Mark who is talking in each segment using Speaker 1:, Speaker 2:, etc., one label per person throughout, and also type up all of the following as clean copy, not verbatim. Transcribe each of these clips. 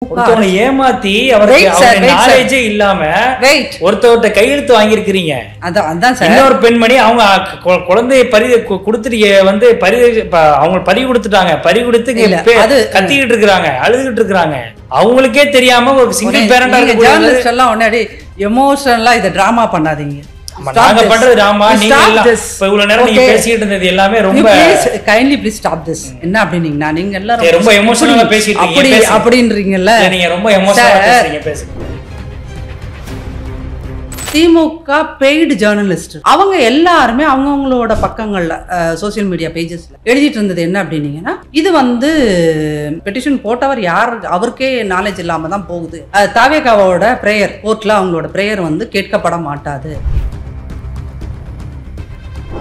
Speaker 1: ஒருத்தவனை ஏமாத்தி அவருக்கு நாலேஜே இல்லாம ஒருத்தவர்கிட்ட கையெழுத்து வாங்கியிருக்கிறீங்க. இன்னொரு பெண்மணி அவங்க குழந்தைய கொடுத்துட்டு வந்து அவங்க பறி கொடுத்துட்டாங்க. பறி கொடுத்து கத்திக்கிட்டு இருக்கிறாங்க, அழுதுகிட்டு இருக்கிறாங்க. அவங்களுக்கே தெரியாம ஒரு சிங்கிள் பேரண்டா
Speaker 2: இருக்கு. எமோஷனலா இத டிராமா பண்ணாதீங்க.
Speaker 1: நாங்க பண்றது டிராமா. நீங்க எல்லாம் இப்ப இவ்வளவு நேரம் நீங்க பேசிட்டு இருந்தது எல்லாமே ரொம்ப
Speaker 2: கைண்ட்லி ப்ளீஸ் ஸ்டாப் திஸ். என்ன அப்படினீங்கன்னா நீங்க எல்லாரும்
Speaker 1: ரொம்ப எமோஷனலா பேசிட்டு இருக்கீங்க.
Speaker 2: அப்படின்றீங்கல்ல,
Speaker 1: நீங்க ரொம்ப எமோஷனலா பேசுறீங்க. பேசுங்க.
Speaker 2: திமுக பெய்டு ஜேர்னலிஸ்ட் அவங்க எல்லாருமே அவங்கவுங்களோட பக்கங்கள்ல சோசியல் மீடியா பேஜஸ்ல எழுதிட்டு இருந்தது என்ன அப்படின்னீங்கன்னா, இது வந்து பெட்டிஷன் போட்டவர் யார் அவருக்கே நாலேஜ் இல்லாம தான் போகுது. தாவேகாவோட பிரேயர் கோர்ட்ல அவங்களோட பிரேயர் வந்து கேட்கப்பட மாட்டாது.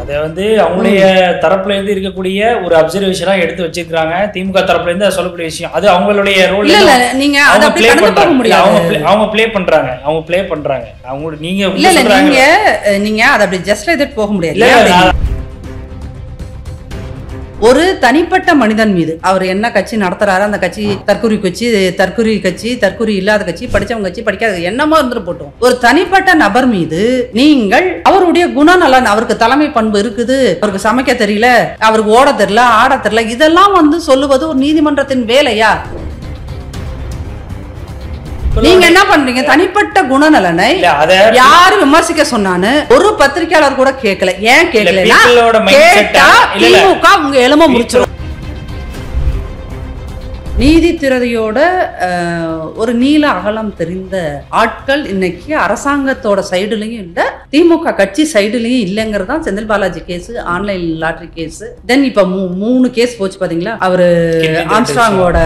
Speaker 1: அதை வந்து அவங்களுடைய தரப்புல இருந்து இருக்கக்கூடிய ஒரு அப்சர்வேஷனா எடுத்து வச்சிருக்காங்க. திமுக தரப்புல இருந்து அது சொல்லக்கூடிய விஷயம். அது அவங்களுடைய ரோல்.
Speaker 2: நீங்க அதை ப்ளே பண்ண முடியாது.
Speaker 1: அவங்க ப்ளே பண்றாங்க. அவங்க நீங்க
Speaker 2: நீங்க அதை அப்படி ஜஸ்ட் லைக் தட் போக முடியாது. ஒரு தனிப்பட்ட மனிதன் மீது அவர் என்ன கட்சி நடத்துறாரு, அந்த கட்சி தற்கொலை கட்சி, தற்கொலை இல்லாத கட்சி, படிச்சவங்க கட்சி, படிக்காத என்னமோ இருந்துட்டு போட்டோம். ஒரு தனிப்பட்ட நபர் மீது நீங்கள் அவருடைய குணநலன், அவருக்கு தலைமை பண்பு இருக்குது, அவருக்கு சமைக்க தெரியல, அவருக்கு ஓட தெரியல, ஆட தெரியல, இதெல்லாம் வந்து சொல்லுவது ஒரு நீதிமன்றத்தின் வேலையா? நீங்க என்ன பண்றீங்க? தனிப்பட்ட குணநலனை யாரு விமர்சிக்க சொன்னான்னு ஒரு பத்திரிகையாளர் கூட கேட்கல. ஏன் கேட்கலன்னா, கேட்டா திமுக உங்க எலும்ப முடிச்சிடும். நீதித்துறையோட ஒரு நீல அகலம் தெரிந்த ஆட்கள் இன்னைக்கு அரசாங்கத்தோட சைடுலயும் இல்ல, திமுக கட்சி சைடுலயும் இல்லைங்கிறது தான் Senthil Balaji case, online lottery case, then இப்ப 3 கேஸ் போச்சு பாத்தீங்களா. அவரு ஆம்ஸ்ட்ராங்கோட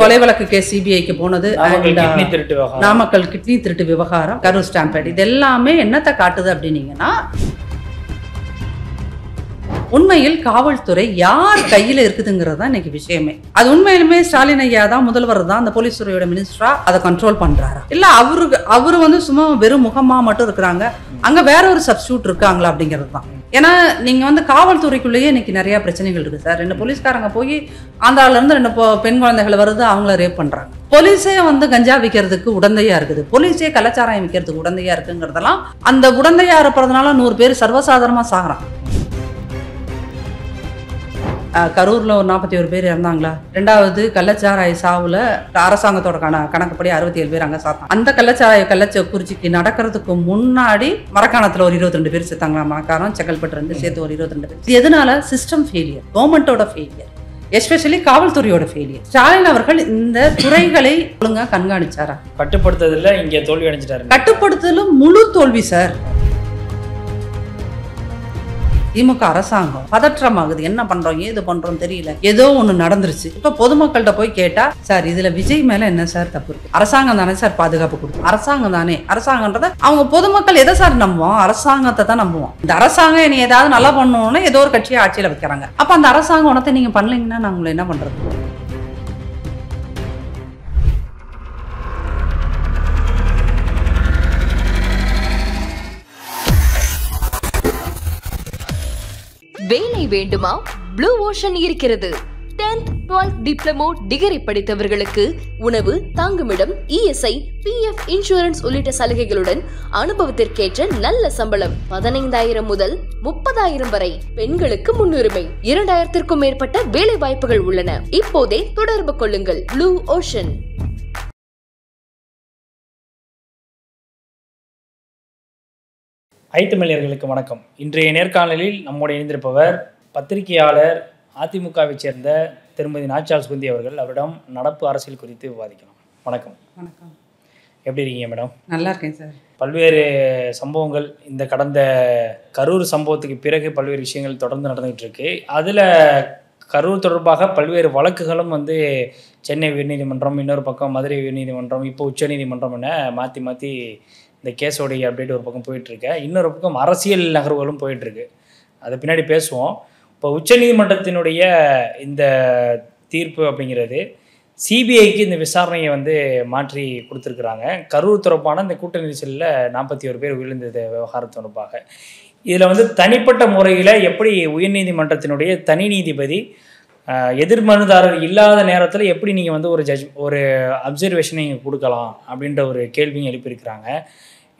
Speaker 2: கொலை வழக்கு கேஸ் சிபிஐக்கு போனது, நாமக்கல் கிட்னி திருட்டு விவகாரம், கரூர் ஸ்டாம்பேட், இது எல்லாமே என்னத்தை காட்டுது அப்படின்னீங்கன்னா, உண்மையில் காவல்துறை யார் கையில இருக்குதுங்கிறது தான் இன்னைக்கு விஷயமே. அது உண்மையிலுமே ஸ்டாலின் ஐயா தான், முதல்வர் தான், அந்த போலீஸ் துறையோட மினிஸ்டரா அதை கண்ட்ரோல் பண்றாரு இல்ல அவரு வந்து சும்மா வெறும் முகமா மட்டும் இருக்கிறாங்க, அங்க வேற ஒரு சப்ஸ்டியூட் இருக்காங்களா அப்படிங்கிறது தான். ஏன்னா நீங்க வந்து காவல்துறைக்குள்ளேயே இன்னைக்கு நிறைய பிரச்சனைகள் இருக்கு சார். 2 போலீஸ்காரங்க போய் ஆந்திரால இருந்து 2 பெண் குழந்தைகள் வருது, அவங்கள ரேப் பண்றாங்க. போலீஸே வந்து கஞ்சா விற்கிறதுக்கு உடந்தையா இருக்குது, போலீஸே கலாச்சாரம் விற்கிறதுக்கு உடந்தையா இருக்குங்கிறதெல்லாம், அந்த உடந்தையா இருப்பதுனால 100 பேர் சர்வசாதாரணமா சாகுறாங்க. கரூர்ல ஒரு 41 பேர் இறந்தாங்களா. 2வது கள்ளச்சாராய சாவுல அரசாங்கத்தோட கணக்குப்படி 67 பேர் அங்க சாத்தாங்க. அந்த கள்ளக்குறிச்சிக்கு நடக்கிறதுக்கு முன்னாடி மரக்காணத்துல ஒரு 22 பேர் செத்தாங்களா. மரக்காணம், செங்கல்பட்டு 2 சேர்த்து ஒரு 22 பேர். எதனால? சிஸ்டம் ஃபெயிலியர், கவர்மெண்டோட ஃபெயிலியர், எஸ்பெஷலி காவல்துறையோட ஃபெயிலியர். ஸ்டாலின் அவர்கள் இந்த துறைகளை ஒழுங்கா கண்காணிச்சாரா?
Speaker 1: கட்டுப்படுத்துறதுல இங்க தோல்வி அடைஞ்சிட்டாரு.
Speaker 2: கட்டுப்படுத்துதலும் முழு தோல்வி சார். திமுக அரசாங்கம் பதற்றமாகுது, என்ன பண்றோம் ஏது பண்றோம் தெரியல, ஏதோ ஒண்ணு நடந்துருச்சு. இப்ப பொதுமக்கள்கிட்ட போய் கேட்டா, சார் இதுல விஜய் மேல என்ன சார் தப்பு இருக்கு? அரசாங்கம் தானே சார் பாதுகாப்பு கொடுக்கும், அரசாங்கம் தானே. அரசாங்கன்றத அவங்க பொதுமக்கள் எதை சார் நம்புவோம்? அரசாங்கத்தை தான் நம்புவோம். இந்த அரசாங்கம் இனி ஏதாவது நல்லா பண்ணணும்னு ஏதோ ஒரு கட்சியை ஆட்சியில வைக்கிறாங்க. அப்ப அந்த அரசாங்கம் உனத்தை நீங்க பண்ணலீங்கன்னா நான் உங்களை என்ன பண்றது?
Speaker 3: வேலை வேண்டுமா? ப்ளூ ஓஷன் இருக்கிறது. 10th 12th டிப்ளமோ டிகிரி படித்தவர்களுக்கு உணவு, தங்குமிடம், இஎஸ்ஐ, பிஎஃப், இன்சூரன்ஸ் உள்ளிட்ட சலுகைகளுடன் அனுபவத்திற்கேற்ற நல்ல சம்பளம் 15,000 முதல் 30,000 வரை. பெண்களுக்கு முன்னுரிமை. 2,000க்கும் மேற்பட்ட வேலை வாய்ப்புகள் உள்ளன. இப்போதே தொடர்பு கொள்ளுங்கள். Blue ocean.
Speaker 1: ஐத்தமிழர்களுக்கு வணக்கம். இன்றைய நேர்காணலில் நம்மோடு இணைந்திருப்பவர் பத்திரிகையாளர், அதிமுகவை சேர்ந்த திருமதி நாச்சியார் சுகந்தி அவர்கள். அவரிடம் நடப்பு அரசியல் குறித்து விவாதிக்கலாம். வணக்கம்.
Speaker 2: வணக்கம்.
Speaker 1: எப்படி இருக்கீங்க மேடம்?
Speaker 2: நல்லா இருக்கேன் சார்.
Speaker 1: பல்வேறு சம்பவங்கள், இந்த கடந்த கரூர் சம்பவத்துக்கு பிறகு பல்வேறு விஷயங்கள் தொடர்ந்து நடந்துகிட்டு இருக்கு. அதில் கரூர் தொடர்பாக பல்வேறு வழக்குகளும் வந்து சென்னை உயர்நீதிமன்றம், இன்னொரு பக்கம் மதுரை உயர்நீதிமன்றம், இப்போ உச்சநீதிமன்றம் என மாற்றி இந்த கேஸோடைய அப்டேட் ஒரு பக்கம் போயிட்டுருக்கு. இன்னொரு பக்கம் அரசியல் நகர்வுகளும் போயிட்டுருக்கு. அதை பின்னாடி பேசுவோம். இப்போ உச்சநீதிமன்றத்தினுடைய இந்த தீர்ப்பு அப்படிங்கிறது சிபிஐக்கு இந்த விசாரணையை வந்து மாற்றி கொடுத்துருக்குறாங்க. கரூர் தொடர்பான இந்த கூட்ட நெரிசலில் 41 பேர் உயிரிழந்தது விவகாரம் தொடர்பாக. இதில் வந்து தனிப்பட்ட முறையில் எப்படி உயர்நீதிமன்றத்தினுடைய தனி நீதிபதி எதிர் மனுதாரர் இல்லாத நேரத்தில் எப்படி நீங்கள் வந்து ஒரு அப்சர்வேஷனை நீங்கள் கொடுக்கலாம் அப்படின்ற ஒரு கேள்வியும் எழுப்பியிருக்கிறாங்க.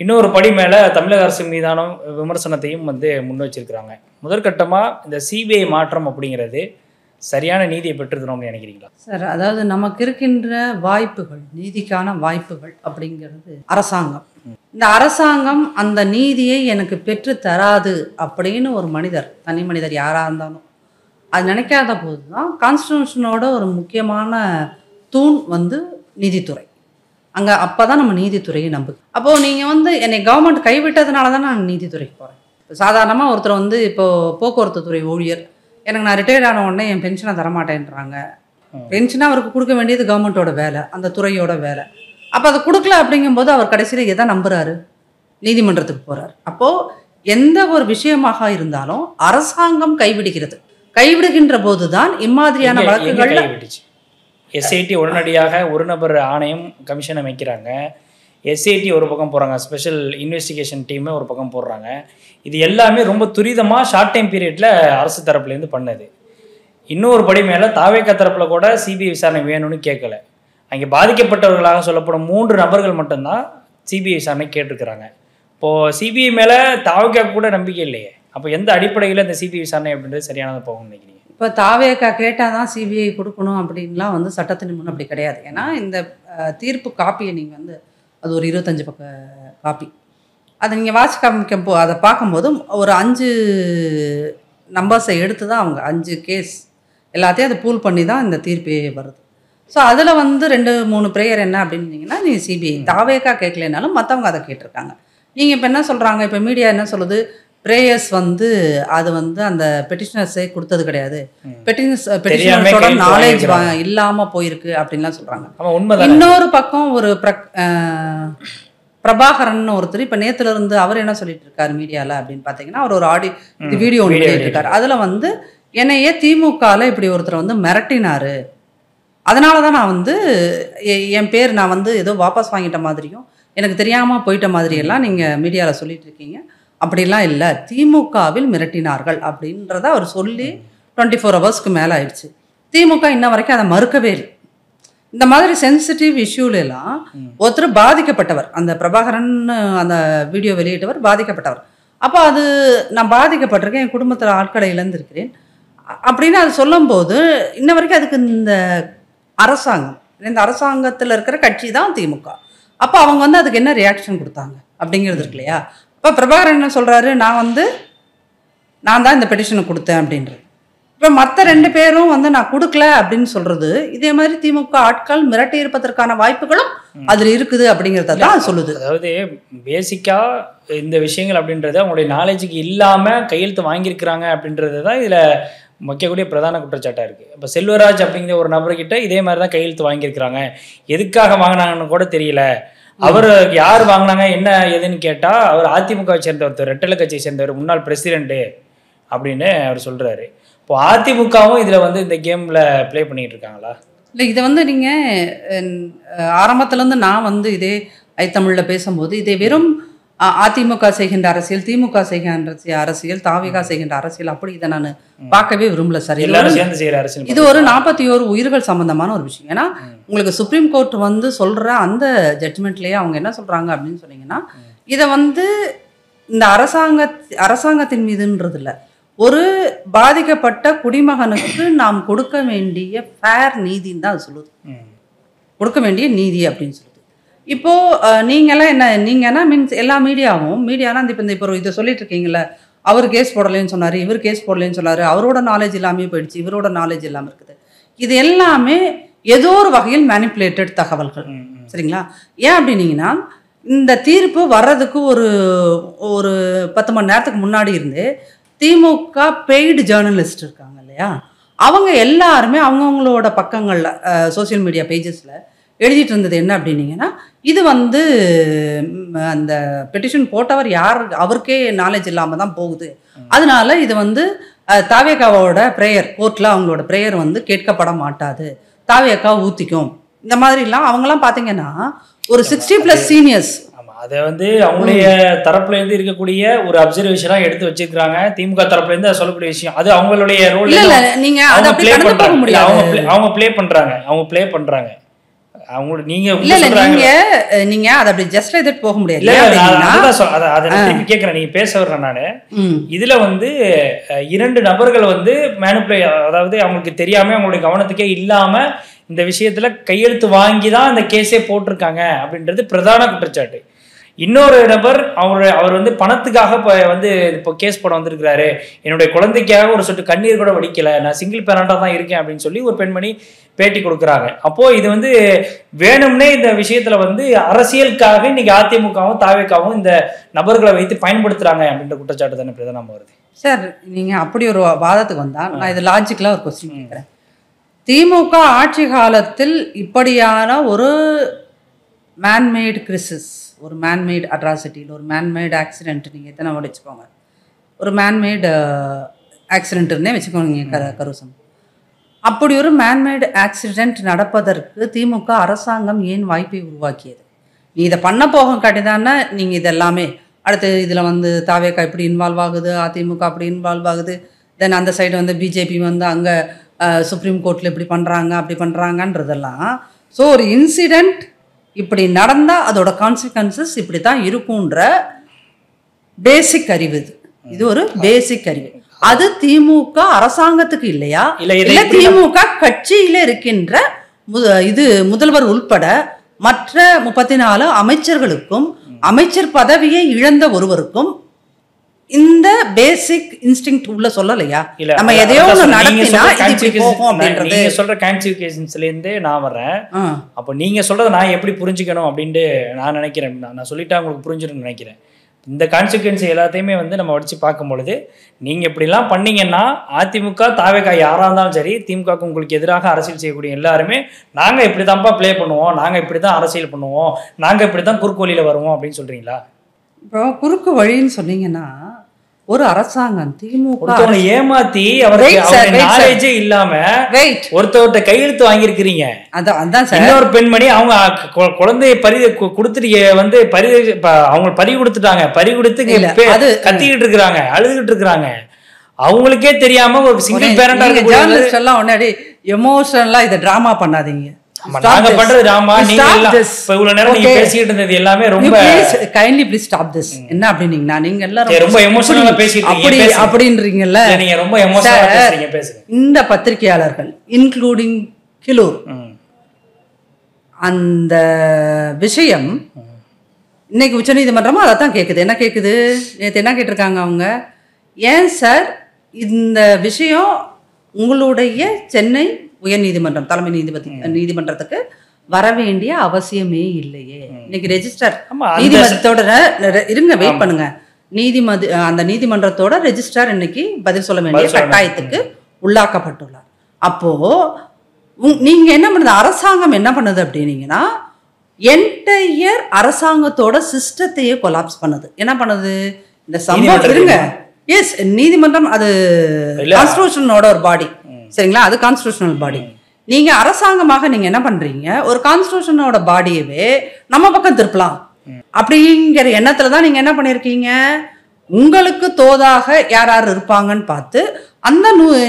Speaker 1: இன்னொரு படி மேலே தமிழக அரசு மீதான விமர்சனத்தையும் வந்து முன் வச்சிருக்கிறாங்க. முதற்கட்டமாக இந்த சிபிஐ மாற்றம் அப்படிங்கிறது சரியான நீதியை பெற்றுத்தணும்னு நினைக்கிறீங்களா?
Speaker 2: சார், அதாவது நமக்கு இருக்கின்ற வாய்ப்புகள், நீதிக்கான வாய்ப்புகள் அப்படிங்கிறது அரசாங்கம். இந்த அரசாங்கம் அந்த நீதியை எனக்கு பெற்று தராது அப்படின்னு ஒரு மனிதர், தனி மனிதர் யாராக இருந்தாலும் அது நினைக்காத போது தான் கான்ஸ்டிடியூஷனோட ஒரு முக்கியமான தூண் வந்து நீதித்துறை. அங்கே அப்போ தான் நம்ம நீதித்துறையை நம்புது. அப்போது நீங்கள் வந்து என்னை கவர்மெண்ட் கைவிட்டதுனால தான் நான் நீதித்துறைக்கு போகிறேன். இப்போ சாதாரணமாக ஒருத்தர் வந்து இப்போது போக்குவரத்து துறை ஊழியர், எனக்கு நான் ரிட்டையர்ட் ஆன உடனே என் பென்ஷனை தரமாட்டேன்றாங்க. பென்ஷனாக அவருக்கு கொடுக்க வேண்டியது கவர்மெண்ட்டோட வேலை, அந்த துறையோட வேலை. அப்போ அதை கொடுக்கல அப்படிங்கும்போது அவர் கடைசியில் எதை நம்புகிறாரு? நீதிமன்றத்துக்கு போகிறார். அப்போது எந்த ஒரு விஷயமாக இருந்தாலும் அரசாங்கம் கைவிடுகின்ற போது தான் இம்மாதிரியான வழக்குகள்.
Speaker 1: எஸ்ஐடி உடனடியாக ஒரு நபர் ஆணையம் கமிஷன் அமைக்கிறாங்க. எஸ்ஐடி ஒரு பக்கம் போகிறாங்க, ஸ்பெஷல் இன்வெஸ்டிகேஷன் டீமை ஒரு பக்கம் போடுறாங்க. இது எல்லாமே ரொம்ப துரிதமாக ஷார்ட் டைம் பீரியடில் அரசு தரப்புலேருந்து பண்ணது. இன்னொரு படி மேலே தாவேக்கா தரப்பில் கூட சிபிஐ விசாரணை வேணும்னு கேட்கல. அங்கே பாதிக்கப்பட்டவர்களாக சொல்லப்படும் 3 நபர்கள் மட்டும்தான் சிபிஐ விசாரணை கேட்டிருக்கிறாங்க. இப்போது சிபிஐ மேலே தாவேக்கா கூட நம்பிக்கை இல்லையே. அப்போ எந்த அடிப்படையில் இந்த சிபிஐ விசாரணை அப்படின்றது சரியானது போகும்னு நினைக்கிறீங்க?
Speaker 2: இப்போ தாவேக்கா கேட்டால் தான் சிபிஐ கொடுக்கணும் அப்படின்லாம் வந்து சட்டத்தின் முன் அப்படி கிடையாது. ஏன்னா இந்த தீர்ப்பு காப்பியை நீங்கள் வந்து அது ஒரு 25 பக்க காப்பி, அதை நீங்கள் வாசி காமிக்க அதை பார்க்கும்போது ஒரு 5 நம்பர்ஸை எடுத்து தான் அவங்க 5 கேஸ் எல்லாத்தையும் அதை பூல் பண்ணி தான் இந்த தீர்ப்பே வருது. ஸோ அதில் வந்து 2-3 ப்ரேயர் என்ன அப்படின்னீங்கன்னா, நீங்கள் சிபிஐ தாவேக்கா கேட்கலனாலும் மற்றவங்க அதை கேட்டிருக்காங்க. நீங்கள் இப்போ என்ன சொல்கிறாங்க, இப்போ மீடியா என்ன சொல்லுது, ப்ரேயர்ஸ் வந்து அது வந்து அந்த பெட்டிஷனர்ஸே கொடுத்தது கிடையாது, பெட்டிஷனர்ஸோட நாலேஜ் இல்லாமல் போயிருக்கு அப்படின்லாம் சொல்கிறாங்க. இன்னொரு பக்கம் ஒரு பிரபாகரன் ஒருத்தர் இப்போ நேற்றுலேருந்து அவர் என்ன சொல்லிட்டு இருக்காரு மீடியாவில் அப்படின்னு பார்த்தீங்கன்னா, அவர் ஒரு வீடியோ ஒன்று கேட்டிருக்காரு. அதில் வந்து என்னையே திமுகவில் இப்படி ஒருத்தர் வந்து மிரட்டினாரு, அதனால தான் நான் வந்து என் பேர் நான் வந்து ஏதோ வாபஸ் வாங்கிட்ட மாதிரியும் எனக்கு தெரியாமல் போயிட்ட மாதிரியெல்லாம் நீங்கள் மீடியாவில் சொல்லிட்டு இருக்கீங்க. அப்படிலாம் இல்லை, திமுகவில் மிரட்டினார்கள் அப்படின்றத அவர் சொல்லி 24 ஹவர்ஸ்க்கு மேலே ஆயிடுச்சு. திமுக இன்ன வரைக்கும் அதை மறுக்கவே இல்லை. இந்த மாதிரி சென்சிட்டிவ் இஷ்யூலெல்லாம் ஒருத்தர் பாதிக்கப்பட்டவர், அந்த பிரபாகரன் அந்த வீடியோ வெளியிட்டவர் பாதிக்கப்பட்டவர். அப்போ அது நான் பாதிக்கப்பட்டிருக்கேன், என் குடும்பத்தில் ஆட்களை இழந்திருக்கிறேன் அப்படின்னு அது சொல்லும்போது இன்ன வரைக்கும் அதுக்கு இந்த அரசாங்கத்தில் இருக்கிற கட்சி தான் திமுக. அப்போ அவங்க வந்து அதுக்கு என்ன ரியாக்ஷன் கொடுத்தாங்க அப்படிங்கிறது இருக்கு இல்லையா? இப்போ பிரபாகரன் என்ன சொல்கிறாரு, நான் தான் இந்த பெட்டிஷனை கொடுத்தேன் அப்படின்றது. இப்போ மற்ற 2 பேரும் வந்து நான் கொடுக்கல அப்படின்னு சொல்கிறது, இதே மாதிரி திமுக ஆட்கள் மிரட்டி இருப்பதற்கான வாய்ப்புகளும் அதில் இருக்குது அப்படிங்கிறத தான் சொல்லுது.
Speaker 1: அதாவது பேசிக்காக இந்த விஷயங்கள் அப்படின்றது அவங்களுடைய நாலேஜுக்கு இல்லாமல் கையெழுத்து வாங்கியிருக்கிறாங்க அப்படின்றது தான் இதில் வைக்கக்கூடிய பிரதான குற்றச்சாட்டாக இருக்குது. இப்போ செல்வராஜ் அப்படிங்கிற ஒரு நபர்கிட்ட இதே மாதிரி தான் கையெழுத்து வாங்கியிருக்கிறாங்க, எதுக்காக வாங்கினாங்கன்னு கூட தெரியல. அவர் யார் வாங்கினாங்க என்ன ஏதுன்னு கேட்டால், அவர் அதிமுகவை சேர்ந்த ஒருத்தர், ரெட்டலை கட்சியை சேர்ந்தவர், முன்னாள் பிரசிடென்ட்டு அப்படின்னு அவர் சொல்கிறாரு. இப்போ அதிமுகவும் இதில் வந்து இந்த கேமில் ப்ளே பண்ணிகிட்டு இருக்காங்களா?
Speaker 2: இல்லை, இதை வந்து நீங்கள் ஆரம்பத்துலேருந்து நான் வந்து இதே ஐத்தமிழில் பேசும்போது இதை வெறும் அதிமுக செய்கின்ற அரசியல், திமுக செய்கின்ற அரசியல், தாவேகா செய்கின்ற அரசியல் அப்படி இதை நான் பார்க்கவே விரும்பல சார்.
Speaker 1: எல்லாரும் சேர்ந்து செய்கிற அரசியல்
Speaker 2: இது ஒரு 41 உயிர்கள் சம்பந்தமான ஒரு விஷயம். ஏன்னா உங்களுக்கு சுப்ரீம் கோர்ட் வந்து சொல்கிற அந்த ஜட்ஜ்மெண்ட்லேயே அவங்க என்ன சொல்கிறாங்க அப்படின்னு சொன்னீங்கன்னா, இதை வந்து இந்த அரசாங்கத்தின் மீதுன்றது இல்லை, ஒரு பாதிக்கப்பட்ட குடிமகனுக்கு நாம் கொடுக்க வேண்டிய ஃபேர் நீதின்னு தான் அது சொல்லுது, கொடுக்க வேண்டிய நீதி அப்படின்னு சொல்லுது. இப்போது நீங்கன்னா மீன்ஸ் எல்லா மீடியானா இப்போ இதை சொல்லிட்டு இருக்கீங்கள, அவர் கேஸ் போடலைன்னு சொன்னார், இவர் கேஸ் போடலைன்னு சொன்னார், அவரோட நாலேஜ் இல்லாமல் போயிடுச்சு, இவரோட நாலேஜ் இல்லாமல் இருக்குது. இது எல்லாமே ஏதோ ஒரு வகையில் மேனிப்புலேட்டட் தகவல்கள், சரிங்களா? ஏன் அப்படின்னீங்கன்னா, இந்த தீர்ப்பு வர்றதுக்கு ஒரு 10 மணி நேரத்துக்கு முன்னாடி இருந்து திமுக பெய்டு ஜேர்னலிஸ்ட் இருக்காங்க இல்லையா, அவங்க எல்லாருமே அவங்கவுங்களோட பக்கங்களில் சோசியல் மீடியா பேஜஸில் எழுதிட்டு இருந்தது என்ன அப்படின்னீங்கன்னா, இது வந்து அந்த பெட்டிஷன் போட்டவர் யார் அவருக்கே நாலேஜ் இல்லாமல் தான் போகுது, அதனால இது வந்து தாவேகாவோட ப்ரேயர், கோர்ட்டில் அவங்களோட ப்ரேயர் வந்து கேட்கப்பட மாட்டாது, தாவேகா ஊற்றிக்கும், இந்த மாதிரிலாம் அவங்களாம் பார்த்தீங்கன்னா ஒரு 60+ சீனியர்ஸ்.
Speaker 1: அதை வந்து அவங்களுடைய தரப்புல இருந்து இருக்கக்கூடிய ஒரு அப்சர்வேஷனா எடுத்து வச்சிருக்காங்க. திமுக தரப்புல இருந்து சொல்லக்கூடிய விஷயம் அது அவங்களுடைய ரோல்.
Speaker 2: நீங்க அதை ப்ளே பண்ண முடியாது.
Speaker 1: அவங்க ப்ளே பண்றாங்க. அவங்க நீங்க
Speaker 2: நீங்க அதை அப்படி ஜஸ்ட் எதிர்த்து போக முடியாது.
Speaker 1: அதை திருப்பி கேட்கறேன், நீங்க பேச வர்றேன் நானு. இதுல வந்து 2 நபர்கள் வந்து மேனிபுலே, அதாவது அவங்களுக்கு தெரியாம அவங்களுடைய கவனத்துக்கே இல்லாம இந்த விஷயத்துல கையெழுத்து வாங்கி தான் இந்த கேஸே போட்டிருக்காங்க அப்படின்றது பிரதான குற்றச்சாட்டு. இன்னொரு நபர் அவர் வந்து பணத்துக்காக இப்போ கேஸ் போட வந்திருக்கிறாரு, என்னுடைய குழந்தைக்காக ஒரு சொட்டு கண்ணீர் கூட வடிக்கல, நான் சிங்கிள் பேரண்டா தான் இருக்கேன் அப்படின்னு சொல்லி ஒரு பெண்மணி பேட்டி கொடுக்குறாங்க. அப்போ இது வந்து வேணும்னே இந்த விஷயத்துல வந்து அரசியலுக்காக இன்னைக்கு அதிமுகவும் தாவேக்காவும் இந்த நபர்களை வைத்து பயன்படுத்துறாங்க அப்படின்ற குற்றச்சாட்டு தானே பிரதானமா வருது.
Speaker 2: சார் நீங்க அப்படி ஒரு வாதத்துக்கு வந்தா நான் இது லாஜிக்கலா ஒரு கொஸ்டின் கேட்கிறேன். திமுக ஆட்சி காலத்தில் இப்படியான ஒரு மேன்மேட் கிரிசிஸ், ஒரு மேன்மேட் அட்ராசிட்டி, ஒரு மேன்மேட் ஆக்சிடென்ட், நீங்கள் எத்தனை வச்சுக்கோங்க, ஒரு மேன்மேட் ஆக்சிடென்ட்னே வச்சுக்கோங்க கருசம். அப்படி ஒரு மேன்மேட் ஆக்சிடென்ட் நடப்பதற்கு திமுக அரசாங்கம் ஏன் வாய்ப்பை உருவாக்கியது? நீ இதை பண்ண போகும் காட்டிதானே நீங்கள் இதெல்லாமே அடுத்து இதில் வந்து தாவேக்கா இப்படி இன்வால்வ் ஆகுது, அதிமுக அப்படி இன்வால்வ் ஆகுது, தென் அந்த சைடு வந்து பிஜேபி வந்து அங்கே சுப்ரீம் கோர்ட்டில் இப்படி பண்ணுறாங்க அப்படி பண்ணுறாங்கன்றதெல்லாம். ஸோ ஒரு இன்சிடெண்ட் இப்படி நடந்தால் அதோட கான்சிக்வன்சஸ் இப்படி தான் இருக்குன்ற பேசிக் அறிவு இது ஒரு பேசிக் அறிவு. அது திமுக அரசாங்கத்துக்கு இல்லையா, இல்ல திமுக கட்சியில இருக்கின்ற முதல்வர் உள்பட மற்ற 34 அமைச்சர்களுக்கும் அமைச்சர் பதவியை இழந்த ஒருவருக்கும் இந்த பேசிக் இன்ஸ்டிங்க்ட் உள்ள சொல்லலையா? நம்ம எதையோ ஒன்று நடத்தினா
Speaker 1: நீங்க சொல்ற கான்சிக்வன்ஸ்ல இருந்தே நான் வர்றேன். அப்போ நீங்க சொல்றதை நான் எப்படி புரிஞ்சுக்கணும் அப்படின்ட்டு நான் நினைக்கிறேன். நான் சொல்லிட்டா உங்களுக்கு புரிஞ்சிடும்னு நினைக்கிறேன். இந்த கான்சிக்வன்ஸ் எல்லாத்தையுமே வந்து நம்ம வச்சு பார்க்கும் பொழுது நீங்கள் இப்படிலாம் பண்ணீங்கன்னா அதிமுக தாவேக்கா யாராக இருந்தாலும் சரி, திமுகவுக்கு உங்களுக்கு எதிராக அரசியல் செய்யக்கூடிய எல்லாருமே நாங்கள் இப்படி தான்ப்பா ப்ளே பண்ணுவோம், நாங்கள் இப்படி தான் அரசியல் பண்ணுவோம், நாங்கள் இப்படி தான் குறுக்கு வழியில் வருவோம் அப்படின்னு சொல்கிறீங்களா?
Speaker 2: இப்போ குறுக்கு வழின்னு சொன்னீங்கன்னா ஒரு அரசாங்கம் திமுக
Speaker 1: ஏமாத்தி அவருக்கு இல்லாம ஒருத்தவர்கிட்ட கையெழுத்து வாங்கியிருக்கிறீங்க. இன்னொரு பெண்மணி அவங்க குழந்தைய கொடுத்துட்டு வந்து அவங்க பறி கொடுத்துட்டாங்க, பறி கொடுத்து கத்திக்கிட்டு இருக்கிறாங்க, அழுதுகிட்டு இருக்கிறாங்க. அவங்களுக்கே தெரியாம ஒரு சிங்கிள் பேரண்டா
Speaker 2: இருக்கு. உடனே எமோஷனலா இதை டிராமா பண்ணாதீங்க.
Speaker 1: நாங்க பண்றது டிராமா, நீங்க இவ்வளவு நேரம் நீங்க பேசிட்டு இருந்தது எல்லாமே ரொம்ப
Speaker 2: கைண்ட்லி ப்ளீஸ் ஸ்டாப் திஸ். என்ன அப்படினீங்கன்னா நீங்க எல்லாரும்
Speaker 1: ரொம்ப எமோஷனலா பேசிட்டு இருக்கீங்க
Speaker 2: அப்படின்றீங்கல்ல,
Speaker 1: நீங்க ரொம்ப எமோஷனலா பேசுறீங்க. பேசுங்க.
Speaker 2: இந்த பத்திரிகையாளர்கள் இன்க்ளூடிங் கிலூர் அந்த விஷயம் இன்னைக்கு உச்சநீதிமன்றமும் அதை தான் கேட்குது. என்ன கேட்குது? நேற்று என்ன கேட்டிருக்காங்க அவங்க, ஏன் சார் இந்த விஷயம் உங்களுடைய சென்னை உயர்நீதிமன்றம் தலைமை நீதிமன்றத்துக்கு வர வேண்டிய அவசியமே இல்லையே. இன்னைக்கு ரெஜிஸ்டர் நீதிமன்றத்தோட இருங்க, வெயிட் பண்ணுங்க, அந்த நீதிமன்றத்தோட ரெஜிஸ்டர் இன்னைக்கு பதில் சொல்ல வேண்டிய கட்டாயத்துக்கு உள்ளாக்கப்பட்டுள்ளார். அப்போ நீங்க என்ன பண்ணுது, அரசாங்கம் என்ன பண்ணுது அப்படின்னீங்கன்னா என்டையர் அரசாங்கத்தோட சிஸ்டத்தையே கொலாப்ஸ் பண்ணுது. என்ன பண்ணுது இந்த சம்பவம்? இருங்க, எஸ் நீதிமன்றம் அது கான்ஸ்டிடியூஷனோட ஒரு பாடி, சரிங்களா, அது கான்ஸ்டிடியூஷனல் பாடி. நீங்க அரசாங்கமாக நீங்க என்ன பண்றீங்க, ஒரு கான்ஸ்டிடியூஷனோட பாடியவே நம்ம பக்கம் திருப்பலாம் அப்படிங்கிற எண்ணத்துல தான் நீங்க என்ன பண்ணிருக்கீங்க, உங்களுக்கு தோதாக யார் யார் இருப்பாங்கன்னு பார்த்து அந்த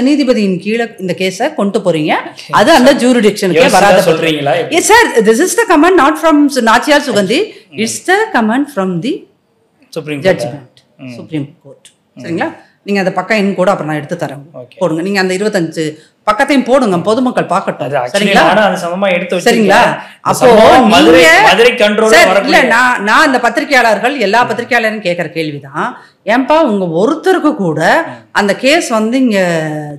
Speaker 2: நீதிபதியின் கீழே இந்த கேஸை கொண்டு போறீங்க. அது அந்த ஜூரிடிக்ஷனுக்கே வராத சொல்றீங்களா? Yes sir, this is the comment not from Nachiyar Suganthi, it's the comment from the judgement supreme court. சரிங்களா, நீங்க அந்த பக்கம் எண் கூட அப்புறம் நான் எடுத்து தரேன், போடுங்க. நீங்க அந்த 25 பக்கத்தையும் போடுங்க, பொதுமக்கள் பார்க்கட்டும். சரிங்களா, சரிங்களா. அப்போ இல்ல நான் அந்த பத்திரிகையாளர்கள் எல்லா பத்திரிகையாளரும் கேட்கிற கேள்விதான், ஏன்பா உங்க ஒருத்தருக்கு கூட அந்த கேஸ் வந்து இங்க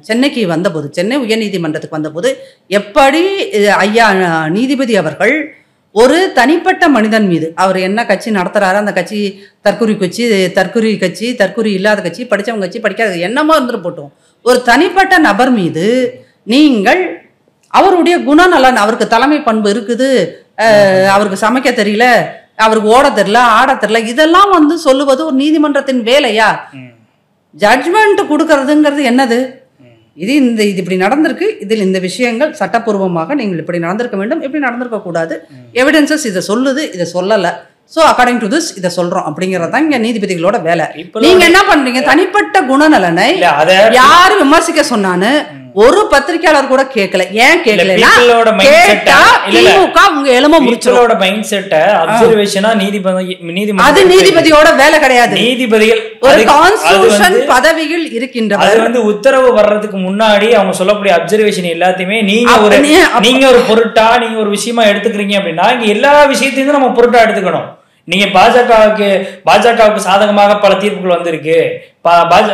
Speaker 2: சென்னைக்கு வந்தபோது, சென்னை உயர்நீதிமன்றத்துக்கு வந்தபோது எப்படி ஐயா நீதிபதி அவர்கள் ஒரு தனிப்பட்ட மனிதன் மீது, அவர் என்ன கட்சி நடத்துறாரு, அந்த கட்சி தற்கொலை கட்சி, தற்கொலை இல்லாத கட்சி, படித்தவங்க கட்சி, படிக்காத என்னமோ இருந்துட்டு போட்டோம், ஒரு தனிப்பட்ட நபர் மீது நீங்கள் அவருடைய குணநலன், அவருக்கு தலைமை பண்பு இருக்குது, அவருக்கு சமைக்க தெரியல, அவருக்கு ஓட தெரியல, ஆட தெரியல, இதெல்லாம் வந்து சொல்லுவது ஒரு நீதிமன்றத்தின் வேலையா? ஜட்ஜ்மெண்ட் கொடுக்கறதுங்கிறது என்னது? இது இப்படி நடந்திருக்கு, இதில் இந்த விஷயங்கள் சட்டப்பூர்வமாக நீங்கள் இப்படி நடந்திருக்க வேண்டும், இப்படி நடந்திருக்க கூடாது, எவிடன்சஸ் இதை சொல்லுது, இதை சொல்லலை, ஸோ அக்கார்டிங் டு திஸ் இதை சொல்றோம் அப்படிங்கிறது தான் இங்க நீதிபதிகளோட வேலை.
Speaker 1: People
Speaker 2: நீங்க என்ன பண்றீங்க? தனிப்பட்ட குணநலனை
Speaker 1: இல்ல, அத
Speaker 2: யாரு விமர்சிக்க சொன்னான்னு ஒரு பத்திரிகையாளர் கூட கேட்கல. ஏன் கேட்கலன்னா
Speaker 1: peopleோட mindset
Speaker 2: கேட்டா திமுக உங்க எலும்ப முடிச்சிடும்.
Speaker 1: மக்களோட மைண்ட் செட்டை அப்சர்வேஷனா
Speaker 2: அது நீதிபதியோட வேலை கிடையாது.
Speaker 1: நீதிபதிகள்
Speaker 2: ஒரு கான்ஸ்டிடியூஷன் பதவியில் இருக்கின்றவர்
Speaker 1: அது வந்து உத்தரவு வர்றதுக்கு முன்னாடி அவங்க சொல்லக்கூடிய அப்சர்வேஷன் எல்லாத்தையுமே நீங்க ஒரு பொருட்டா நீங்க ஒரு விஷயமா எடுத்துக்கிறீங்க அப்படின்னா இங்க எல்லா விஷயத்தையும் நம்ம பொருட்டா எடுத்துக்கணும். நீங்க பாஜகவுக்கு சாதகமாக பல தீர்ப்புகள் வந்திருக்கு.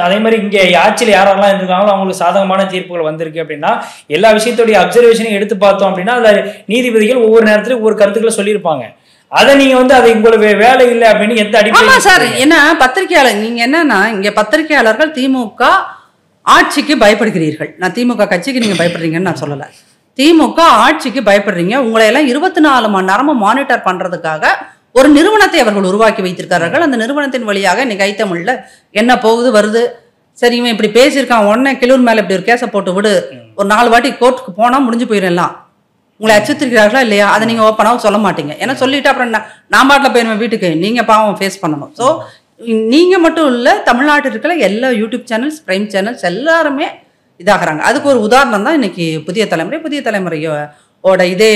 Speaker 1: அதே மாதிரி இங்க ஆட்சியில் யாரெல்லாம் இருக்காங்களோ அவங்களுக்கு சாதகமான தீர்ப்புகள் வந்திருக்கு அப்படின்னா எல்லா விஷயத்தோடைய அப்சர்வேஷனையும் எடுத்து பார்த்தோம் அப்படின்னா அதுல நீதிபதிகள் ஒவ்வொரு நேரத்திலும் ஒவ்வொரு கருத்துக்களை சொல்லியிருப்பாங்க. அதை நீங்க வந்து அது உங்களுக்கு வேலை இல்லை அப்படின்னு எந்த
Speaker 2: அடிப்படை சார் ஏன்னா பத்திரிகையாளர் நீங்க என்னன்னா இங்க பத்திரிகையாளர்கள் திமுக ஆட்சிக்கு பயப்படுகிறீர்கள். நான் திமுக கட்சிக்கு நீங்க பயப்படுறீங்கன்னு நான் சொல்லல. திமுக ஆட்சிக்கு பயப்படுறீங்க. உங்களை எல்லாம் 24 மணி நேரமும் மானிட்டர் பண்றதுக்காக ஒரு நிறுவனத்தை அவர்கள் உருவாக்கி வைத்திருக்கிறார்கள். அந்த நிறுவனத்தின் வழியாக இன்னைக்கு ஐத்தமிழ்ல என்ன போகுது வருது. சரி இவன் இப்படி பேசியிருக்கான் உடனே கிளூர் மேல இப்படி ஒரு கேஸை போட்டு விடு, ஒரு 4 வாட்டி கோர்ட்டுக்கு போனா முடிஞ்சு போயிடலாம். உங்களை அச்சுத்திருக்கிறார்களா இல்லையா அதை நீங்க ஓப்பனாகவும் சொல்ல மாட்டீங்க. ஏன்னா சொல்லிட்டு அப்புறம் நான் பாட்டில் போயிருவேன் வீட்டுக்கு, நீங்க பாவம் ஃபேஸ் பண்ணணும். ஸோ நீங்க மட்டும் இல்லை, தமிழ்நாட்டில் இருக்கிற எல்லா யூடியூப் சேனல்ஸ், பிரைம் சேனல்ஸ் எல்லாருமே இதாகிறாங்க. அதுக்கு ஒரு உதாரணம் தான் இன்னைக்கு புதிய தலைமுறையோட இதே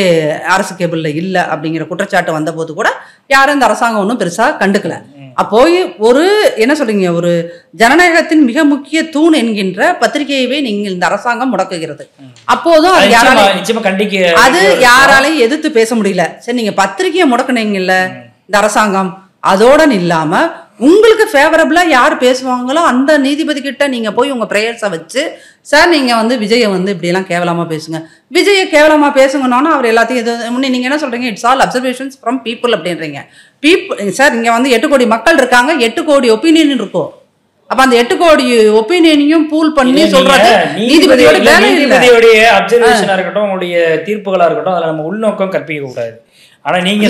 Speaker 2: அரசு கேபிள்ல இல்லை அப்படிங்கிற குற்றச்சாட்டு வந்தபோது கூட யாரும் இந்த அரசாங்கம் ஒன்றும் பெருசா கண்டுக்கல. அப்போ ஒரு என்ன சொல்றீங்க, ஒரு ஜனநாயகத்தின் மிக முக்கிய தூண் என்கின்ற பத்திரிகையவே நீங்கள் இந்த அரசாங்கம் முடக்குகிறது. அப்போதும் அது யாராலையும் எதிர்த்து பேச முடியல. சரி நீங்க பத்திரிகையை முடக்குனீங்கல்ல இந்த அரசாங்கம், அதோட இல்லாம உங்களுக்கு ஃபேவரபிளா யார் பேசுவாங்களோ அந்த நீதிபதி கிட்ட நீங்க போய் உங்க பிரேயர்ஸை வச்சு சார் நீங்க வந்து விஜயை வந்து இப்படியெல்லாம் கேவலமா பேசுங்க, விஜயை கேவலமா பேசுங்கன்னு அவர் எல்லாத்தையும் இது நீங்க என்ன சொல்றீங்க, it's all observations from people அப்படின்றீங்க. சார் இங்க வந்து 8 கோடி மக்கள் இருக்காங்க, 8 கோடி ஒப்பீனியன் இருக்கும். அப்ப அந்த 8 கோடி ஒப்பீனியனையும் பூல் பண்ணி சொல்றது நீதிபதியோட வேலை.
Speaker 1: நீதிபதியோடைய அப்சர்வேஷனா இருக்கட்டும், உங்களுடைய தீர்ப்புகளா இருக்கட்டும், அதுல நம்ம உள்நோக்கம் கற்பிக்க கூடாது. ஆனா நீங்க